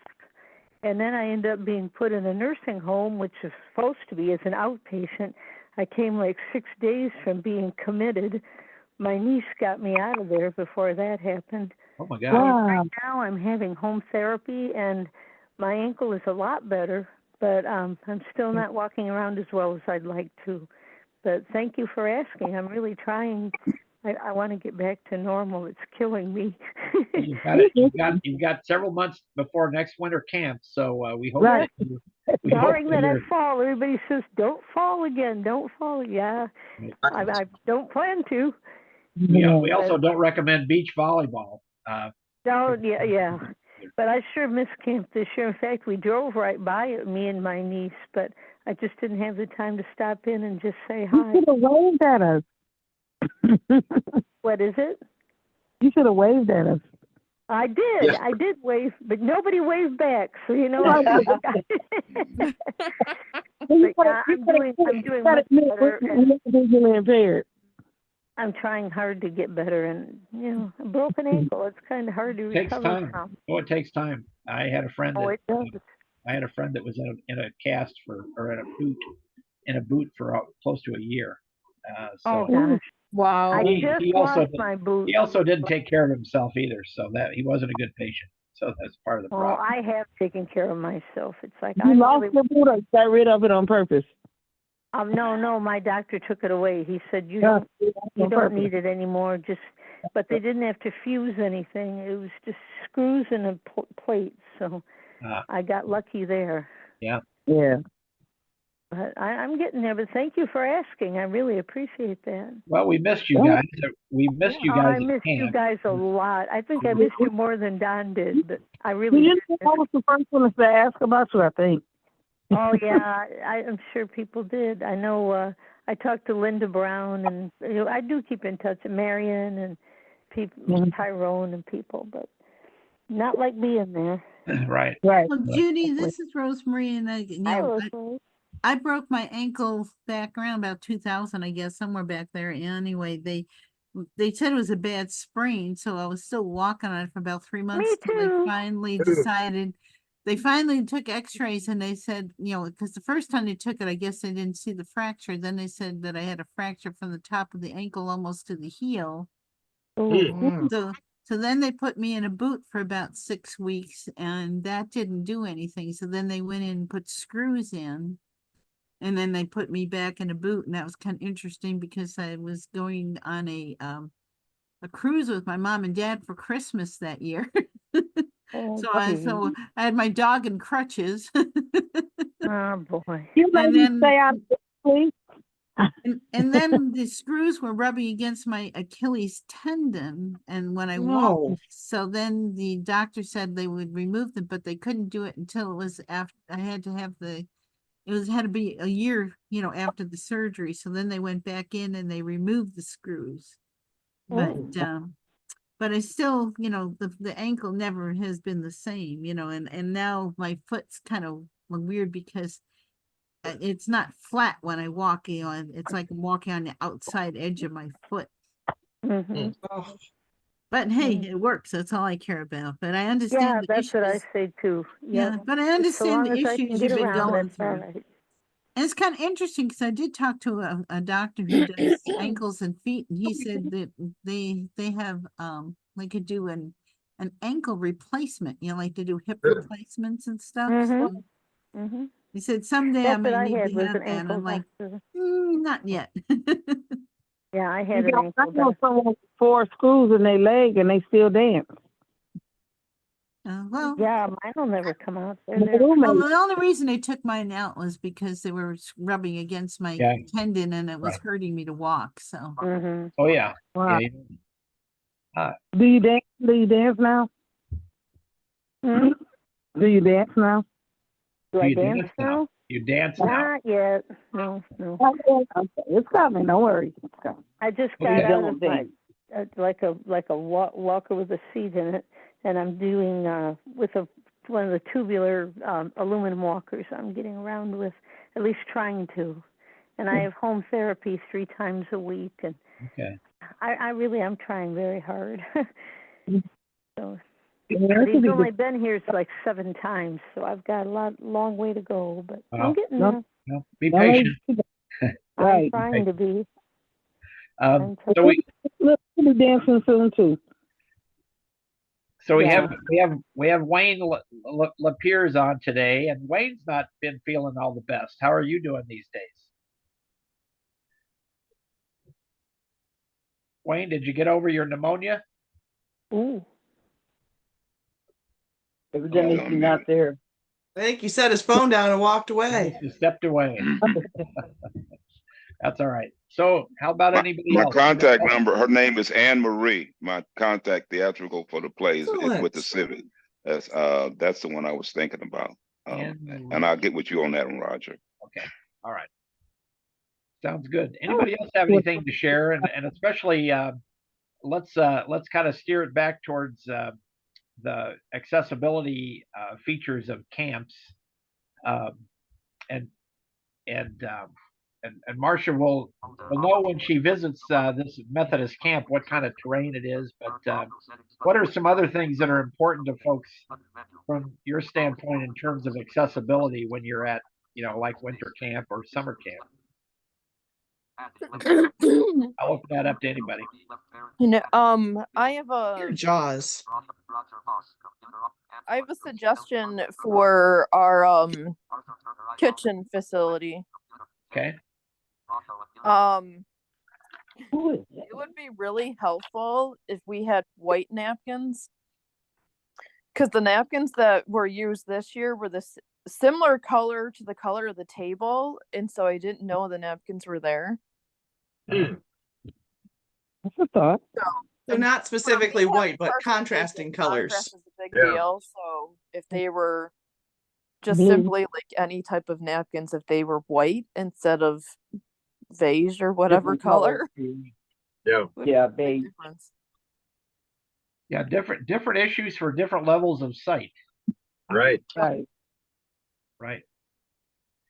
and then I ended up being put in a nursing home, which is supposed to be as an outpatient. I came like 6 days from being committed. My niece got me out of there before that happened. Oh my God. Wow. Right now I'm having home therapy and my ankle is a lot better, but I'm still not walking around as well as I'd like to. But thank you for asking. I'm really trying. I want to get back to normal. It's killing me. You've got several months before next winter camp, so we hope Right. that Barring that I fall, everybody says, don't fall again, don't fall. Yeah, I don't plan to. we also don't recommend beach volleyball. No, yeah. But I sure missed camp this year. In fact, we drove right by it, me and my niece, but I just didn't have the time to stop in and just say You hi. should have waved at us. What is it? You should have waved at us. I did. I did wave, but nobody waved back. So you know, I'm doing much better. Visually impaired. I'm trying hard to get better, and a broken ankle. It's kind of hard to It takes recover time. from. Oh, it takes time. I had a friend Oh, that it does. I had a friend that was in a cast or in a boot for close to a year. Oh gosh. Wow. I just he also lost my boot. he also didn't take care of himself either, so that he wasn't a good patient. So that's part of the Well, problem. I have taken care of myself. It's like You lost your boot or got rid of it on purpose? No, my doctor took it away. He said you don't need it anymore. But they didn't have to fuse anything. It was just screws and a plate. So I got lucky there. Yeah. Yeah. But I'm getting there. But thank you for asking. I really appreciate that. Well, we missed you guys. We missed you guys. I missed you guys a lot. I think I missed you more than Don did. But I really You did. know, I was the first one to ask about you, I think. Oh yeah, I'm sure people did. I know. I talked to Linda Brown, and I do keep in touch with Marion and people, Tyrone and people, but not like being there. Right. Right. Well, Judy, this is Rosemary, and I broke my ankle back around about 2000, I guess, somewhere back there. Anyway, they said it was a bad sprain, so I was still walking on it for about 3 months till they finally decided. They finally took x-rays and they said, because the first time they took it, I guess they didn't see the fracture. Then they said that I had a fracture from the top of the ankle almost to the heel. So then they put me in a boot for about 6 weeks and that didn't do anything. So then they went in and put screws in and then they put me back in a boot. And that was kind of interesting because I was going on a cruise with my mom and dad for Christmas that year. So I had my dog in crutches. Oh boy! And then stay out, please. And then the screws were rubbing against my Achilles tendon, and when I walked, so then the doctor said they would remove them, but they couldn't do it until it was after I had to have had to be a year, after the surgery. So then they went back in and they removed the screws, but I still, the ankle never has been the same, and now my foot's kind of weird because it's not flat when I walk, it's like I'm walking on the outside edge of my foot. But hey, it works. That's all I care about. But I understand the issues. That's what I say too. Yeah, but I understand the issues you've been going through. Right. And it's kind of interesting because I did talk to a doctor who does ankles and feet, and he said that they have they could do an ankle replacement, like to do hip replacements and stuff. So he said someday I may need to have that. And I'm like, not yet. Yeah, I had an ankle. I know someone with 4 screws in their leg and they still dance. Well, yeah, mine will never come out. Well, the only reason they took mine out was because they were rubbing against my tendon and it was hurting me to walk. So. Oh yeah. Wow. Yeah. Do you dance? Do you dance now? Do you dance now? Do I dance now? You dance now? Not yet. No. It's coming. Don't worry. It's coming. I just got out of my like a walker with a seat in it. And I'm doing with one of the tubular aluminum walkers I'm getting around with, at least trying to. And I have home therapy 3 times a week. And I really am trying very hard. So he's only been here like 7 times, so I've got a long way to go. But I'm getting there. No, be patient. I'm trying to be. So we'll be dancing soon too. So we Yeah. have Wayne Lapierre's on today, and Wayne's not been feeling all the best. How are you doing these days? Wayne, did you get over your pneumonia? Ooh. Evidently she's not there. I think he set his phone down and walked away. He stepped away. That's all right. So how about anybody My else? contact number, her name is Anne Marie. My contact theatrical for the play is with the Excellent. Civic. That's the one I was thinking about. Anne And I'll get with you on that one, Roger. Okay. All right. Sounds good. Anybody else have anything to share? And especially let's kind of steer it back towards the accessibility features of camps. And Marcia will know when she visits this Methodist camp what kind of terrain it is. But what are some other things that are important to folks from your standpoint in terms of accessibility when you're at, like winter camp or summer camp? I'll open that up to anybody. I have Your jaws. I have a suggestion for our kitchen facility. Okay. It would be really helpful if we had white napkins, because the napkins that were used this year were the similar color to the color of the table, and so I didn't know the napkins were there. That's a thought. They're not specifically white, but contrasting colors. Contrast is a big deal. So if they were just Blue. simply like any type of napkins, if they were white instead of beige or whatever color. Yeah. Yeah, beige. Yeah, different issues for different levels of sight. Right. Right. Right.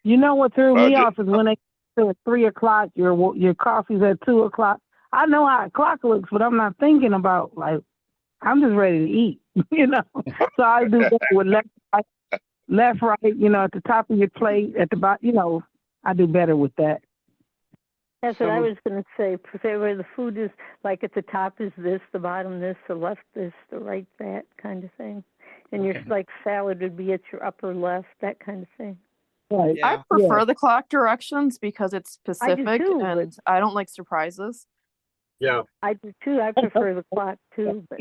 You know what threw me Roger. off is when they say at 3 o'clock, your coffee's at 2 o'clock. I know how a clock looks, but I'm not thinking about, like, I'm just ready to eat, So I do that with left, right, at the top of your plate, at the bottom, I do better with that. That's what I was going to say. Where the food is, like at the top is this, the bottom this, the left this, the right that kind of thing. And your like salad would be at your upper left, that kind of thing. Right. I prefer the clock directions because it's specific and I don't like surprises. Yeah. I do too. I prefer the clock too, but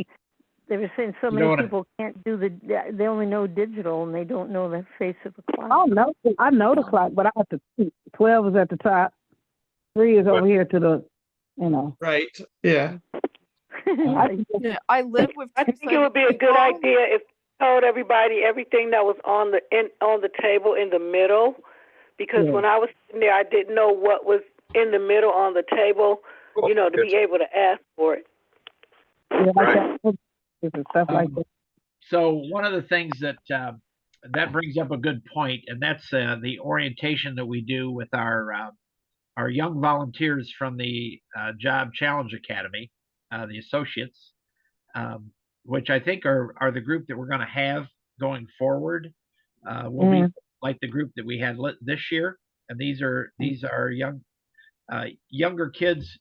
they were saying so many people can't do they only know digital and they don't know the face of the clock. Oh no, I know the clock, but I have to 12 is at the top, 3 is over here to the, Right. Yeah. I live with. I think it would be a good idea if you told everybody everything that was on the table in the middle, because when I was sitting there, I didn't know what was in the middle on the table. To be able to ask for it. Stuff like that. So one of the things that brings up a good point, and that's the orientation that we do with our young volunteers from the Job Challenge Academy, the associates, which I think are the group that we're going to have going forward. Will be like the group that we had this year, and these are younger kids.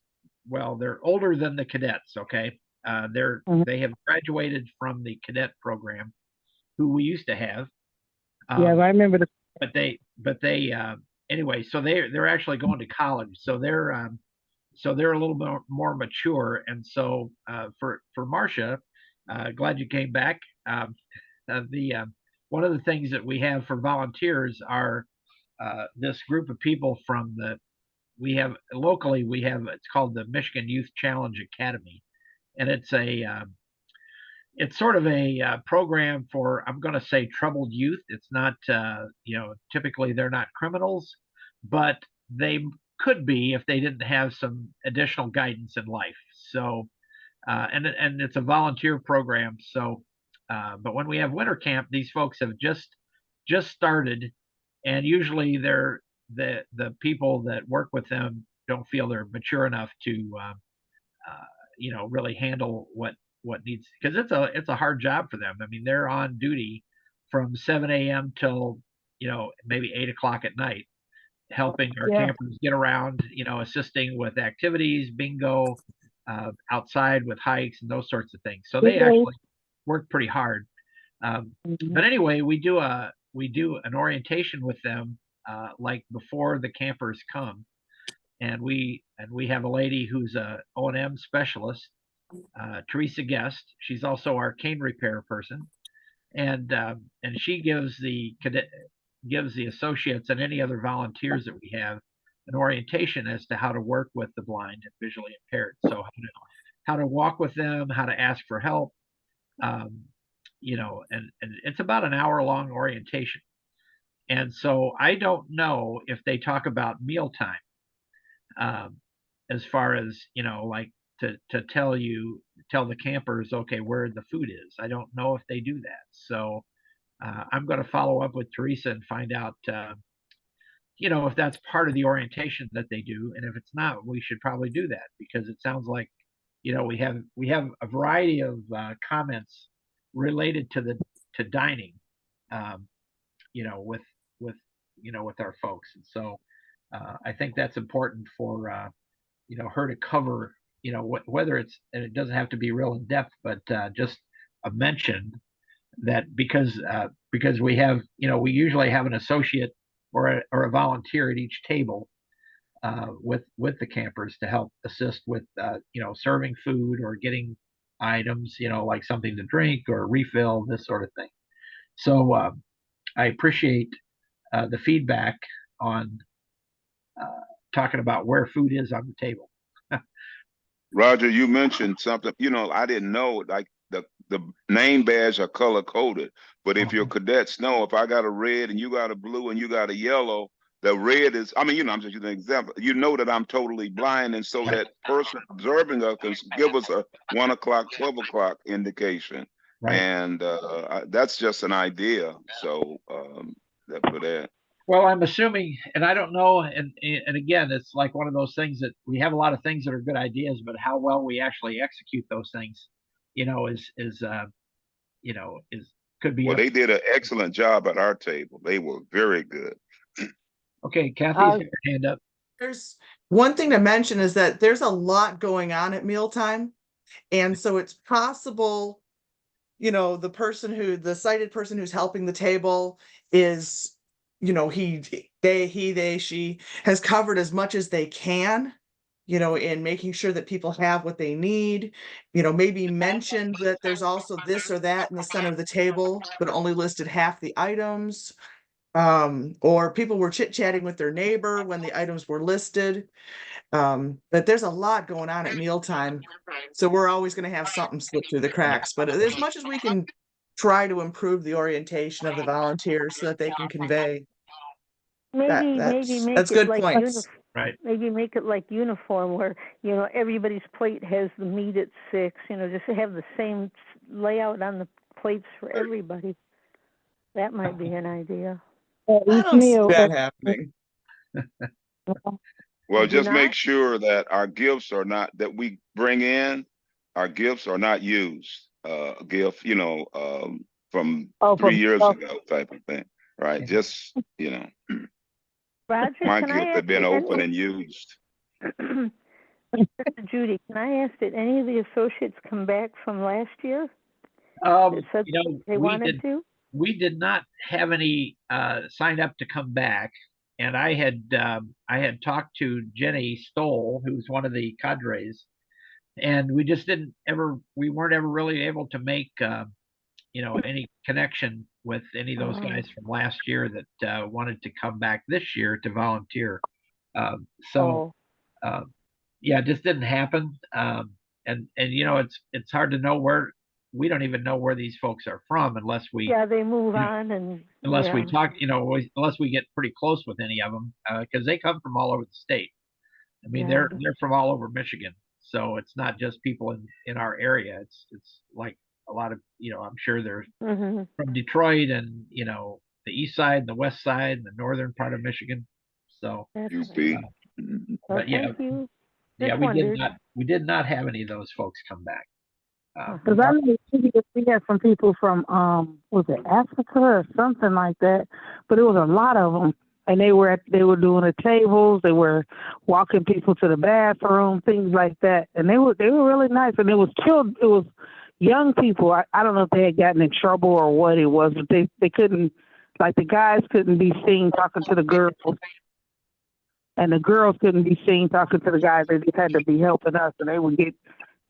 Well, they're older than the cadets. Okay, they have graduated from the cadet program, who we used to have. I remember the. But they anyway. So they're actually going to college. So they're a little bit more mature. And so for Marcia, glad you came back. One of the things that we have for volunteers are this group of people from locally it's called the Michigan Youth Challenge Academy, and it's sort of a program for, I'm going to say, troubled youth. It's not typically they're not criminals, but they could be if they didn't have some additional guidance in life. So and it's a volunteer program. So but when we have winter camp, these folks have just started, and usually the people that work with them don't feel they're mature enough to really handle what needs, because it's a hard job for them. I mean, they're on duty from 7 a.m. till maybe 8 o'clock at night, helping our campers get around, assisting with activities, bingo, outside with hikes and those sorts of things. So they actually worked pretty hard. But anyway, we do an orientation with them like before the campers come, and we have a lady who's a O&M specialist, Teresa Guest. She's also our cane repair person, and she gives the associates and any other volunteers that we have an orientation as to how to work with the blind and visually impaired. So how to walk with them, how to ask for help, you know, and it's about an hour-long orientation. And so I don't know if they talk about mealtime, as far as, you know, like to tell the campers, okay, where the food is. I don't know if they do that. So I'm going to follow up with Teresa and find out, you know, if that's part of the orientation that they do. And if it's not, we should probably do that, because it sounds like, you know, we have a variety of comments related to dining, you know, with our folks. And so I think that's important for you know, her to cover, you know, whether it's, and it doesn't have to be real in depth, but just a mention that because we have, you know, we usually have an associate or a volunteer at each table with the campers to help assist with you know, serving food or getting items, you know, like something to drink or refill, this sort of thing. So I appreciate the feedback on talking about where food is on the table. Roger, you mentioned something, you know, I didn't know, like the name badge are color coded, but if your cadets know, if I got a red and you got a blue and you got a yellow, the red is, I mean, you know, I'm just using an example, you know that I'm totally blind, and so that person observing us can give us a 1 o'clock, 12 o'clock indication. Right. And that's just an idea. So for that. Well, I'm assuming, and I don't know, and again, it's like one of those things that we have a lot of things that are good ideas, but how well we actually execute those things, you know, you know, could be. Well, they did an excellent job at our table. They were very good. Okay, Kathy's got her hand up. There's one thing to mention is that there's a lot going on at mealtime, and so it's possible, you know, the sighted person who's helping the table is, you know, she has covered as much as they can, you know, in making sure that people have what they need, you know, maybe mentioned that there's also this or that in the center of the table, but only listed half the items. Or people were chit-chatting with their neighbor when the items were listed. But there's a lot going on at mealtime. So we're always going to have something slip through the cracks. But as much as we can try to improve the orientation of the volunteers so that they can convey. Maybe make that's it good like points. Right. Maybe make it like uniform, where, you know, everybody's plate has the meat at 6. You know, just have the same layout on the plates for everybody. That might be an idea. I don't see that happening. Well, just make sure that our gifts are not, that we bring in, our gifts are not used. Gift, you know, from 3 years ago type of thing, right? Just, you know, Roger, my can gift I had been ask open and used. Judy, can I ask, did any of the associates come back from last year? You know, they wanted to? We did not have any signed up to come back, and I had talked to Jenny Stoll, who's one of the cadres, and we just we weren't ever really able to make you know, any connection with any of those guys from last year that wanted to come back this year to volunteer. Yeah, it just didn't happen. And you know, it's hard to know we don't even know where these folks are from unless we they move on, and unless we talk, you know, unless we get pretty close with any of them, because they come from all over the state. I mean, they're from all over Michigan, so it's not just people in our area. It's like a lot of, you know, I'm sure they're from Detroit and, you know, the east side, the west side, and the northern part of Michigan. So, but yeah, we did not have any of those folks come back. Because I know we had some people from was it Africa or something like that, but it was a lot of them, and they were doing the tables, they were walking people to the bathroom, things like that, and they were really nice, and it was young people, I don't know if they had gotten in trouble or what it was, but they couldn't, like the guys couldn't be seen talking to the girls, and the girls couldn't be seen talking to the guys. They just had to be helping us, and they would get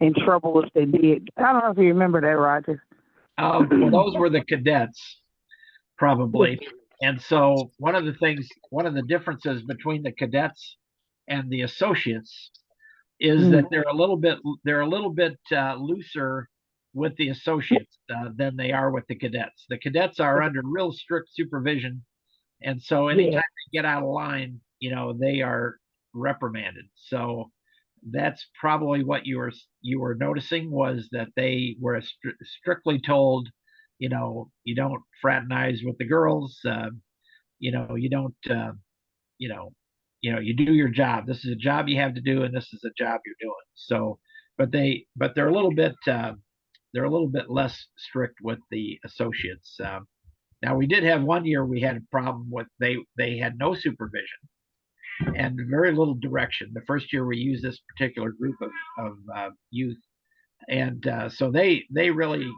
in trouble if they did. I don't know if you remember that, Roger. Well, those were the cadets, probably. And so one of the differences between the cadets and the associates is that they're a little bit looser with the associates than they are with the cadets. The cadets are under real strict supervision, and so anytime they get out of line, they are reprimanded. So that's probably what you were noticing, was that they were strictly told, you don't fraternize with the girls, you don't, you do your job. This is a job you have to do, and this is a job you're doing. So, but they're a little bit less strict with the associates. Now we did have one year we had a problem with they had no supervision and very little direction. The first year we used this particular group of youth, and so they really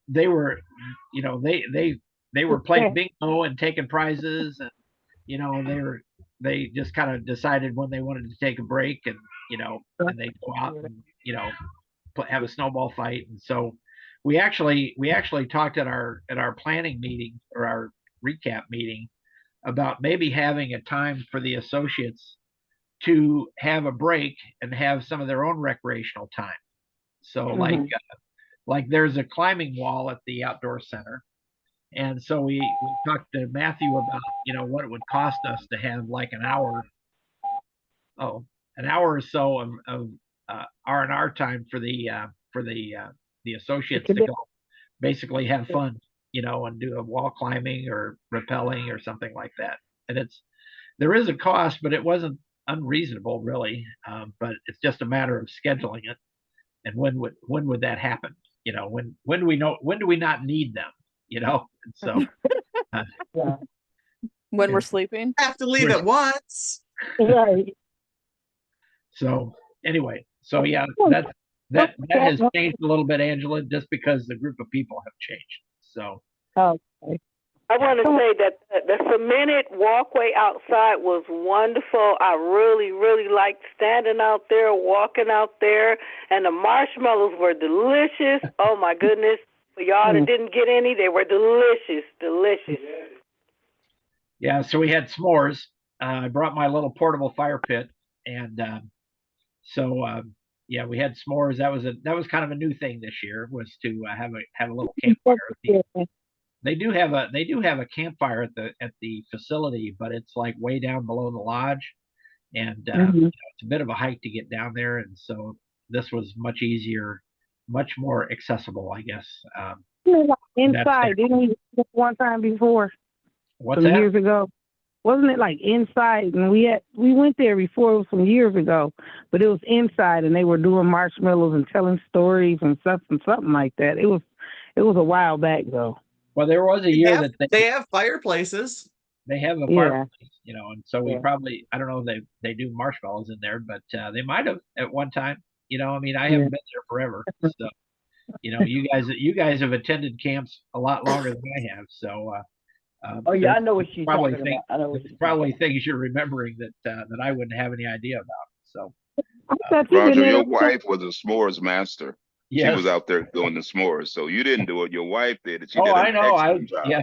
they were they were playing bingo and taking prizes, and they just kind of decided when they wanted to take a break, and and they go out and have a snowball fight. And so we actually talked at our planning meeting, or our recap meeting, about maybe having a time for the associates to have a break and have some of their own recreational time. So like there's a climbing wall at the outdoor center. And so we talked to Matthew about, what it would cost us to have like an hour or so of R&R time for the associates to go basically have fun, and do a wall climbing or rappelling or something like that. And there is a cost, but it wasn't unreasonable really. But it's just a matter of scheduling it, and when would that happen? When do we not need them? And so when we're sleeping, have to leave at once. Right. So anyway, so yeah, that has changed a little bit, Angela, just because the group of people have changed. So okay. I want to say that the cemented walkway outside was wonderful. I really, really liked standing out there, walking out there, and the marshmallows were delicious. Oh my goodness. For y'all that didn't get any, they were delicious, delicious. Yeah, so we had s'mores. I brought my little portable fire pit, and yeah, we had s'mores. That was kind of a new thing this year, was to have a little campfire. They do have a campfire at the facility, but it's like way down below the lodge, and it's a bit of a hike to get down there. And so this was much easier, much more accessible, I guess. Inside, didn't we do it one time before? What's that? Years ago. Wasn't it like inside? And we went there before, it was some years ago, but it was inside, and they were doing marshmallows and telling stories and something like that. It was a while back though. Well, there was a year that they have fireplaces. They have a fireplace, and so we probably, I don't know if they do marshmallows in there, but they might have at one time. I mean, I haven't been there forever, so you guys have attended camps a lot longer than I have, so. I know what she's talking about. I know what probably things you're remembering that I wouldn't have any idea about. So, Roger, your wife was a s'mores master. Yes. She was out there doing the s'mores, so you didn't do it. Your wife did it. She did I an know. excellent job. Yeah,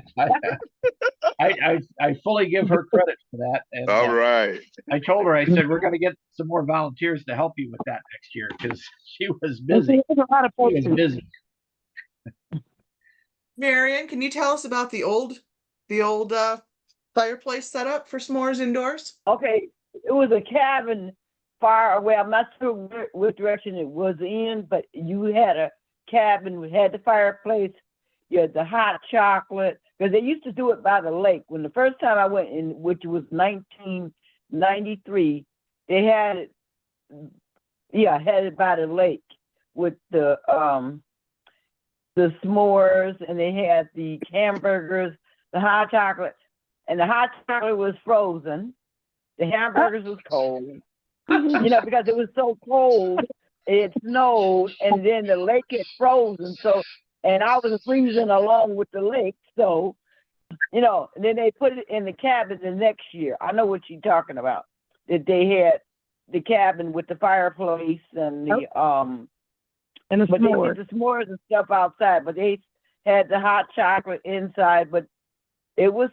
I fully give her credit for that. And, all right. I told her, I said, we're going to get some more volunteers to help you with that next year, because she was busy. She was busy. Marion, can you tell us about the old fireplace setup for s'mores indoors? Okay, it was a cabin fire. Well, I'm not sure what direction it was in, but you had a cabin. We had the fireplace. You had the hot chocolate, because they used to do it by the lake. When the first time I went in, which was 1993, they had it. Yeah, had it by the lake with the s'mores, and they had the hamburgers, the hot chocolate, and the hot chocolate was frozen. The hamburgers was cold, because it was so cold. it snowed, and then the lake had frozen. So, and I was freezing along with the lake. So, you know, and then they put it in the cabin the next year. I know what you're talking about. That they had the cabin with the fireplace and the And the but they s'mores. did the s'mores and stuff outside. But they had the hot chocolate inside. But it was,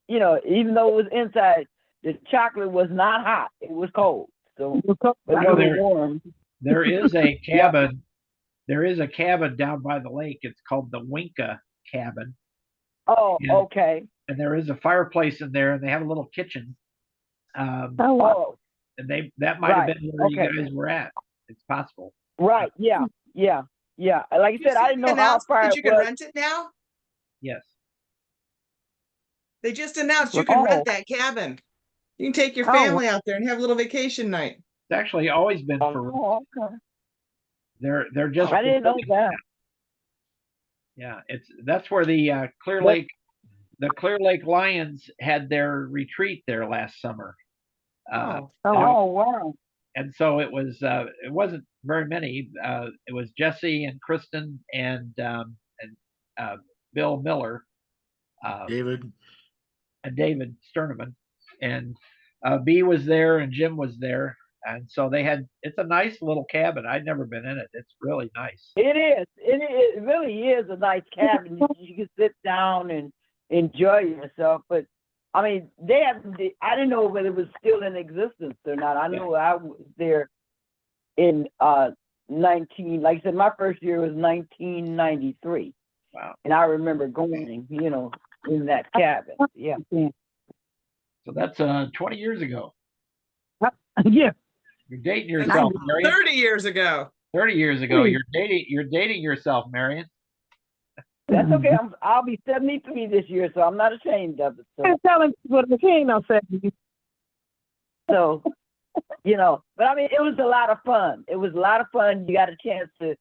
you know, even though it was inside, the chocolate was not hot. It was cold. So it wasn't warm. There is a cabin. There is a cabin down by the lake. It's called the Winka cabin. Oh, And- okay. And there is a fireplace in there, and they have a little kitchen. And that might have Right. been where Okay. you guys were at. It's possible. Right. Yeah. Yeah. Yeah. Like I said, I didn't know how Announced far that it you can was. rent it now? Yes. They just announced you can rent Oh. that cabin. You can take your Oh. family out there and have a little vacation night. It's actually always been for. Oh, okay. They're just. I didn't know that. Yeah, that's where the Clear Lake Lions had their retreat there last summer. Oh, wow. And so it wasn't very many. It was Jesse and Kristen and Bill Miller, David. and David Sterneman, and B was there and Jim was there, and so it's a nice little cabin. I'd never been in it. It's really nice. It is. It really is a nice cabin. You can sit down and enjoy yourself. But I mean, I didn't know whether it was still in existence or not. I know I was there in 19. Like I said, my first year was 1993. Wow. And I remember going, you know, in that cabin. Yeah. So that's 20 years ago. Yeah. You're dating yourself, Marion. 30 years ago. 30 years ago. You're dating yourself, Marion. That's okay. I'll be 73 this year, so I'm not ashamed of it. So. I'm telling people the king don't say. So, you know, but I mean, it was a lot of fun. It was a lot of fun. You got a chance to,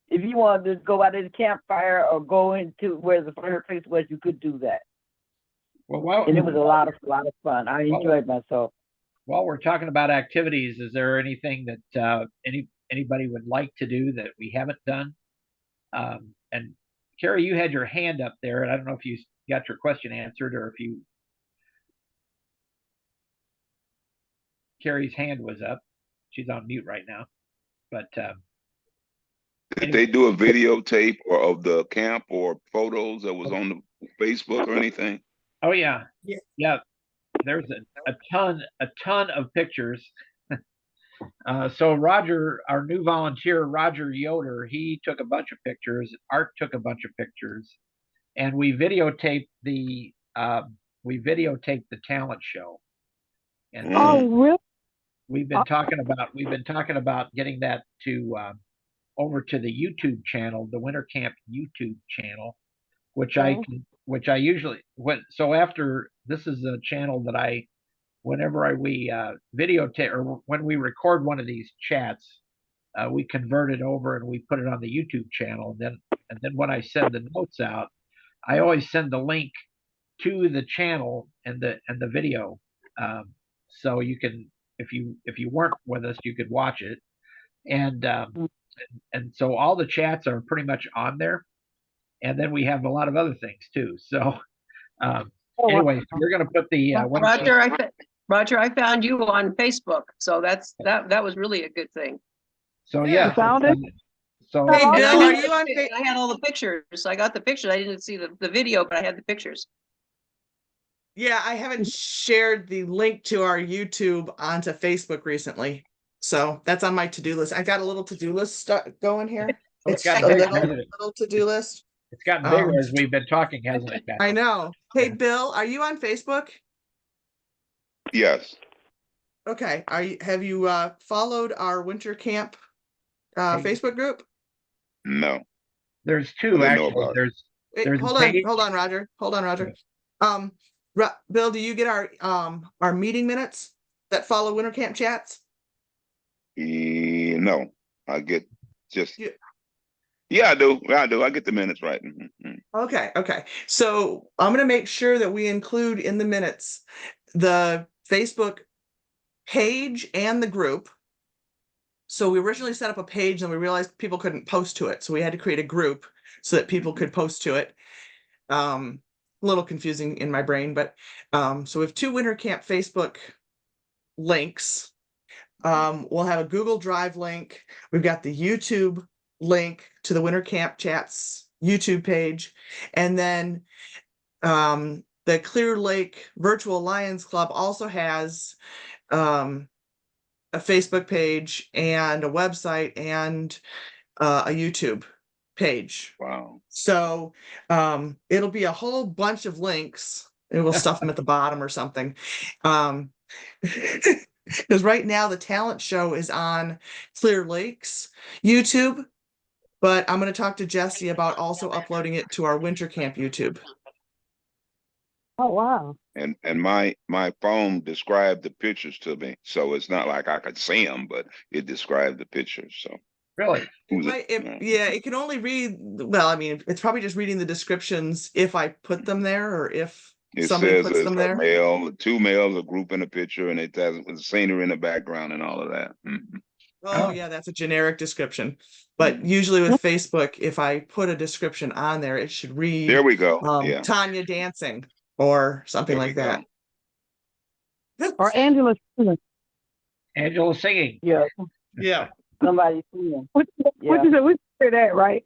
if you wanted to go out to the campfire or go into where the fireplace was, you could do that. Well, and it was a lot of fun. I enjoyed myself. While we're talking about activities, is there anything that anybody would like to do that we haven't done? And Carrie, you had your hand up there, and I don't know if you got your question answered or if you. Carrie's hand was up. She's on mute right now, but. Did they do a videotape of the camp or photos that was on the Facebook or anything? Oh yeah. There's a ton of pictures. So Roger, our new volunteer, Roger Yoder, he took a bunch of pictures. Art took a bunch of pictures, and we videotaped the talent show. And really? We've been talking about getting that to over to the YouTube channel, the Winter Camp YouTube channel, which I usually so after this is a channel that whenever we videotape or when we record one of these chats, we convert it over and we put it on the YouTube channel. And then when I send the notes out, I always send the link to the channel and the video, so you can if you weren't with us, you could watch it. And so all the chats are pretty much on there, and then we have a lot of other things too. So anyway, we're going to put the Roger, I found you on Facebook, so that was really a good thing. So yeah, found it. So hey Bill, are you on Facebook? I had all the pictures. I got the pictures. I didn't see the video, but I had the pictures. Yeah, I haven't shared the link to our YouTube onto Facebook recently. So that's on my to-do list. I got a little to-do list going here. It's got a bigger, little to-do list. It's gotten bigger as we've been talking, hasn't it? I know. Hey, Bill, are you on Facebook? Yes. Okay. Have you followed our winter camp Facebook group? No. There's two actually. There's hold on, Roger. Bill, do you get our meeting minutes that follow winter camp chats? No, I get just. Yeah, I do. I get the minutes right. Mm-hmm. Okay. So I'm going to make sure that we include in the minutes the Facebook page and the group, So we originally set up a page and we realized people couldn't post to it. So we had to create a group so that people could post to it. A little confusing in my brain, but so we have 2 winter camp Facebook links. We'll have a Google Drive link. We've got the YouTube link to the Winter Camp Chats YouTube page. And then the Clear Lake Virtual Lions Club also has a Facebook page and a website and a YouTube page. Wow. So it'll be a whole bunch of links. And we'll stuff them at the bottom or something. Because right now the talent show is on Clear Lake's YouTube, but I'm going to talk to Jesse about also uploading it to our winter camp YouTube. Oh, wow. And my phone described the pictures to me, so it's not like I could see them, but it described the pictures. So Really? Yeah, it can only read. Well, I mean, it's probably just reading the descriptions if I put them there or if it somebody says puts it's them a there. male, 2 males, a group in a picture, and it has the scenery in the background and all of that. Oh, yeah, that's a generic description. But usually with Facebook, if I put a description on there, it should read. There we go. Yeah. Tanya dancing or something like that. Or Angela singing. Angela singing. Yeah. Yeah. Somebody singing. What is it? We say that, right?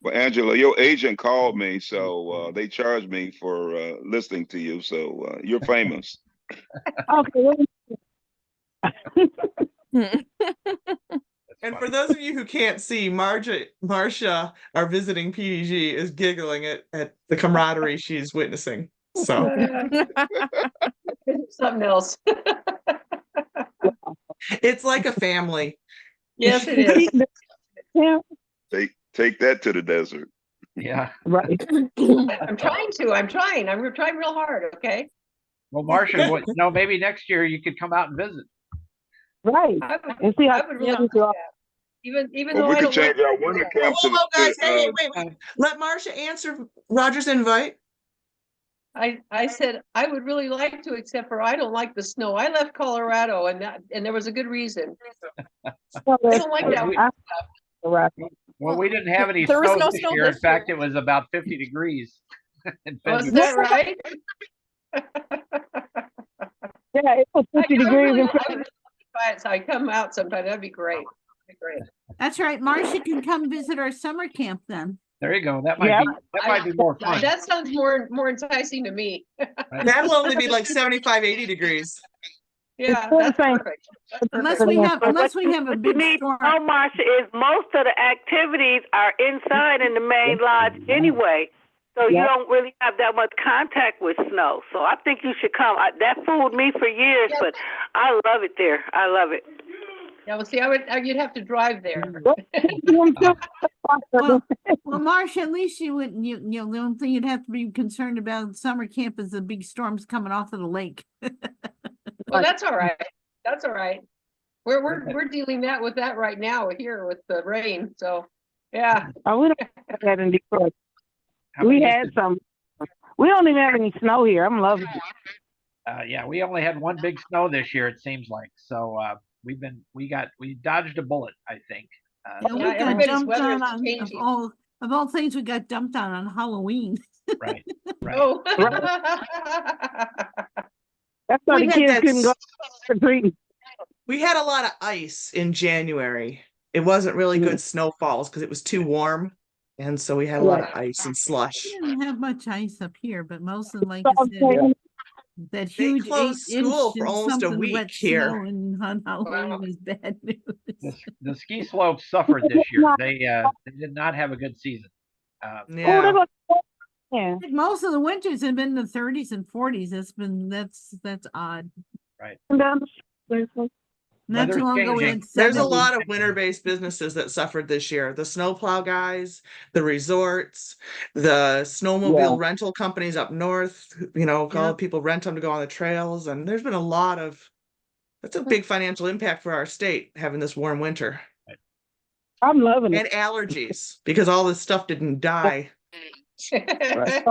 Well, Angela, your agent called me, so they charged me for listening to you. So you're famous. Okay. And for those of you who can't see, Marcia, our visiting PDG, is giggling at the camaraderie she's witnessing. So Something else. it's like a family. Yes, it is. Yeah. Take that to the desert. Yeah. Right. I'm trying. I'm trying real hard. Okay. Well, Marcia, maybe next year you could come out and visit. Right. And see how really like that. Even Well, though we I could don't change like our winter camp to Whoa, guys, hey, wait. Let Marcia answer Roger's invite. I said I would really like to, except for I don't like the snow. I left Colorado, and there was a good reason. I don't like that. Well, we didn't have any There was snow no this snow year. this In fact, it was about 50 degrees. Was that right? Yeah, it was 50 degrees. So I come out sometime. That'd be great. That's right. Marcia can come visit our summer camp then. There you go. That might be more fun. That sounds more enticing to me. That'll only be like 75, 80 degrees. Yeah, that's perfect. Unless we have a big storm. No, Marcia, is most of the activities are inside in the main lodge anyway. So you don't really have that much contact with snow. So I think you should come. That fooled me for years, but I love it there. I love it. Yeah, well, see, you'd have to drive there. Well, Marcia, at least you wouldn't. The only thing you'd have to be concerned about summer camp is the big storms coming off of the lake. Well, that's all right. That's all right. We're dealing with that right now here with the rain. So yeah. Oh, we don't have that in Detroit. We had some. We don't even have any snow here. I'm loving it. Yeah, we only had one big snow this year. It seems like so. We dodged a bullet, I think. We got dumped on of all things. We got dumped on Halloween. Right. Oh. That's why the kids couldn't go trick-or-treating. We had a lot of ice in January. It wasn't really good snowfalls because it was too warm. And so we had a lot of ice and slush. We didn't have much ice up here, but most of them, like I said, that huge closed school for almost a week here. On Halloween was bad news. The ski slopes suffered this year. They did not have a good season. Yeah. Most of the winters have been in the 30s and 40s. That's odd. Right. Not too long ago, we had There's a lot of winter-based businesses that suffered this year. The snowplow guys, the resorts, the snowmobile rental companies up north, all people rent them to go on the trails. And there's been that's a big financial impact for our state, having this warm winter. I'm loving it. And allergies, because all this stuff didn't die. Right.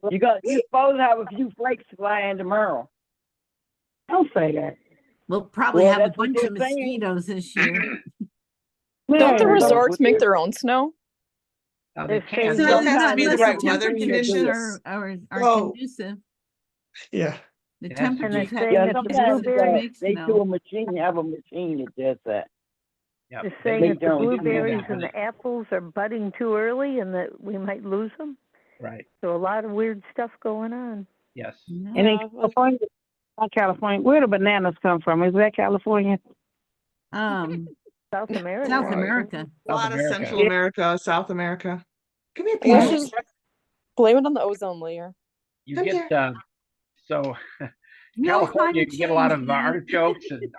You're supposed to have a few flakes flying tomorrow. Don't say that. We'll probably Well, have a that's what bunch of they're saying. mosquitoes this year. Don't the Yeah, resorts make their own snow? They They're can. saying Still don't has to try be the to right do weather temperatures conditions. are Oh. conducive. Yeah. The It has to And be. they're temperatures have saying Yeah, to if be the sometimes conducive to blueberries, make they snow. do have a machine that does that. Yep. they're They saying They if the don't do blueberries that. and the apples are budding too early and that we might lose them. Right. So a lot of weird stuff going on. Yes. and in Yeah, California, not California, where do bananas come from? Is that California? South America. South I think. America. A lot South of America. Central America, South America. Come here, let's Peter. just blame it on the ozone layer. You Come get here. so No California, climate you get a lot change, of man.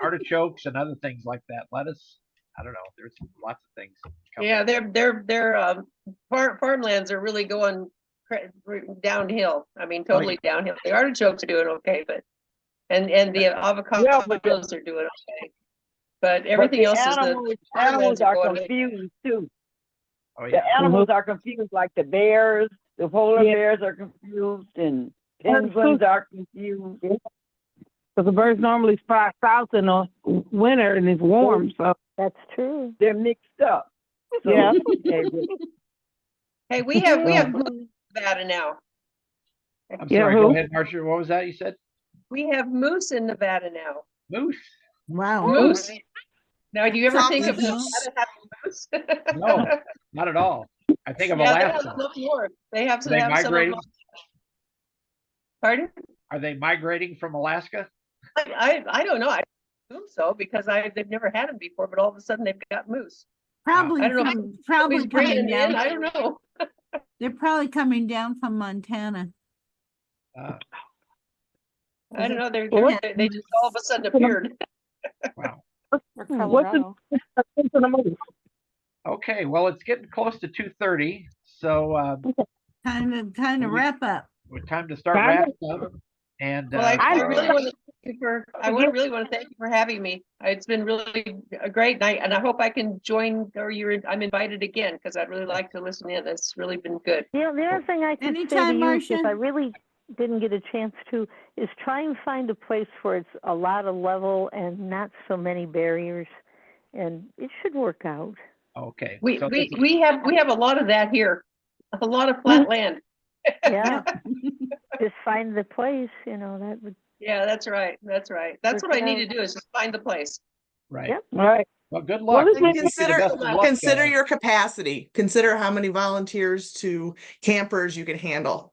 artichokes and other things like that. Lettuce. I don't know. There's lots of things. Yeah, their farmlands are really going downhill. I mean, totally downhill. The artichokes are doing okay, but and the avocados Yeah, but are doing okay. But everything the else is animals farmlands are are going. confused too. Oh The yeah. animals are confused, like the bears, the polar bears are confused, and penguins are confused. Because the birds normally fly south in the winter and it's warm, so That's true. They're mixed up. So, yeah. Hey, we have moose in Nevada now. I'm Yeah, sorry. who? Go ahead, Marcia. What was that you said? We have moose in Nevada now. Moose. Wow. Moose. Now, do you ever think of Chocolate Nevada moose? having moose? No, not at all. I think of Yeah, they have Alaska. some up north. They have Are they some of migrating? them. Pardon? Are they migrating from Alaska? I don't know. I assume so because they've never had them before, but all of a sudden they've got moose. Probably I don't know. from probably coming down. I don't know. They're probably coming down from Montana. I don't know. Well, They just all of a sudden appeared. Wow. Or Colorado. Okay, well, it's getting close to 2:30, so time to wrap up. time to start wrapping up. And Well, I really want to thank you for. really want to thank you for having me. It's been really a great night, and I hope I can join. Or I'm invited again because I'd really like to listen in. It's really been good. Yeah, the other thing I can say to Anytime, you, Marcia. if I really didn't get a chance to, is try and find a place where it's a lot of level and not so many barriers, and it should work out. Okay. We so we have a lot of that here, a lot of flat land. Yeah, just find the place. That would. Yeah, that's right. That's right. That's what I need to do is just find the place. Right. Yep. Right. Well, good luck. Consider your capacity. Consider how many volunteers to campers you can handle.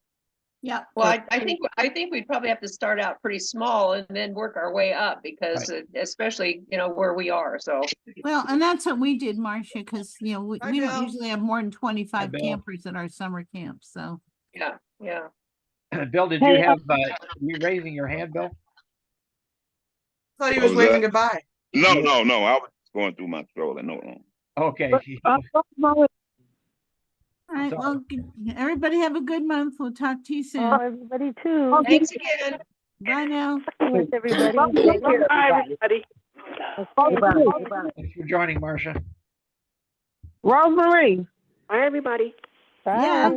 Yeah. Well, I think we'd probably have to start out pretty small and then work our way up because especially where we are. So Well, and that's what we did, Marcia, because we Hi, don't Bill. usually have more than 25 Bill. campers at our summer camp. So yeah. Bill, did you have you raising your hand, Bill? I thought he What was was waving that? goodbye. No. I was going through my scrolling. No. Okay. all right, well, everybody have a good month. We'll talk to you soon. Everybody too. Thanks again. Bye now. With everybody. Take care, Bye, everybody. everybody. Thanks for joining, Marcia. Rosemary. Bye, everybody. Bye. Yeah.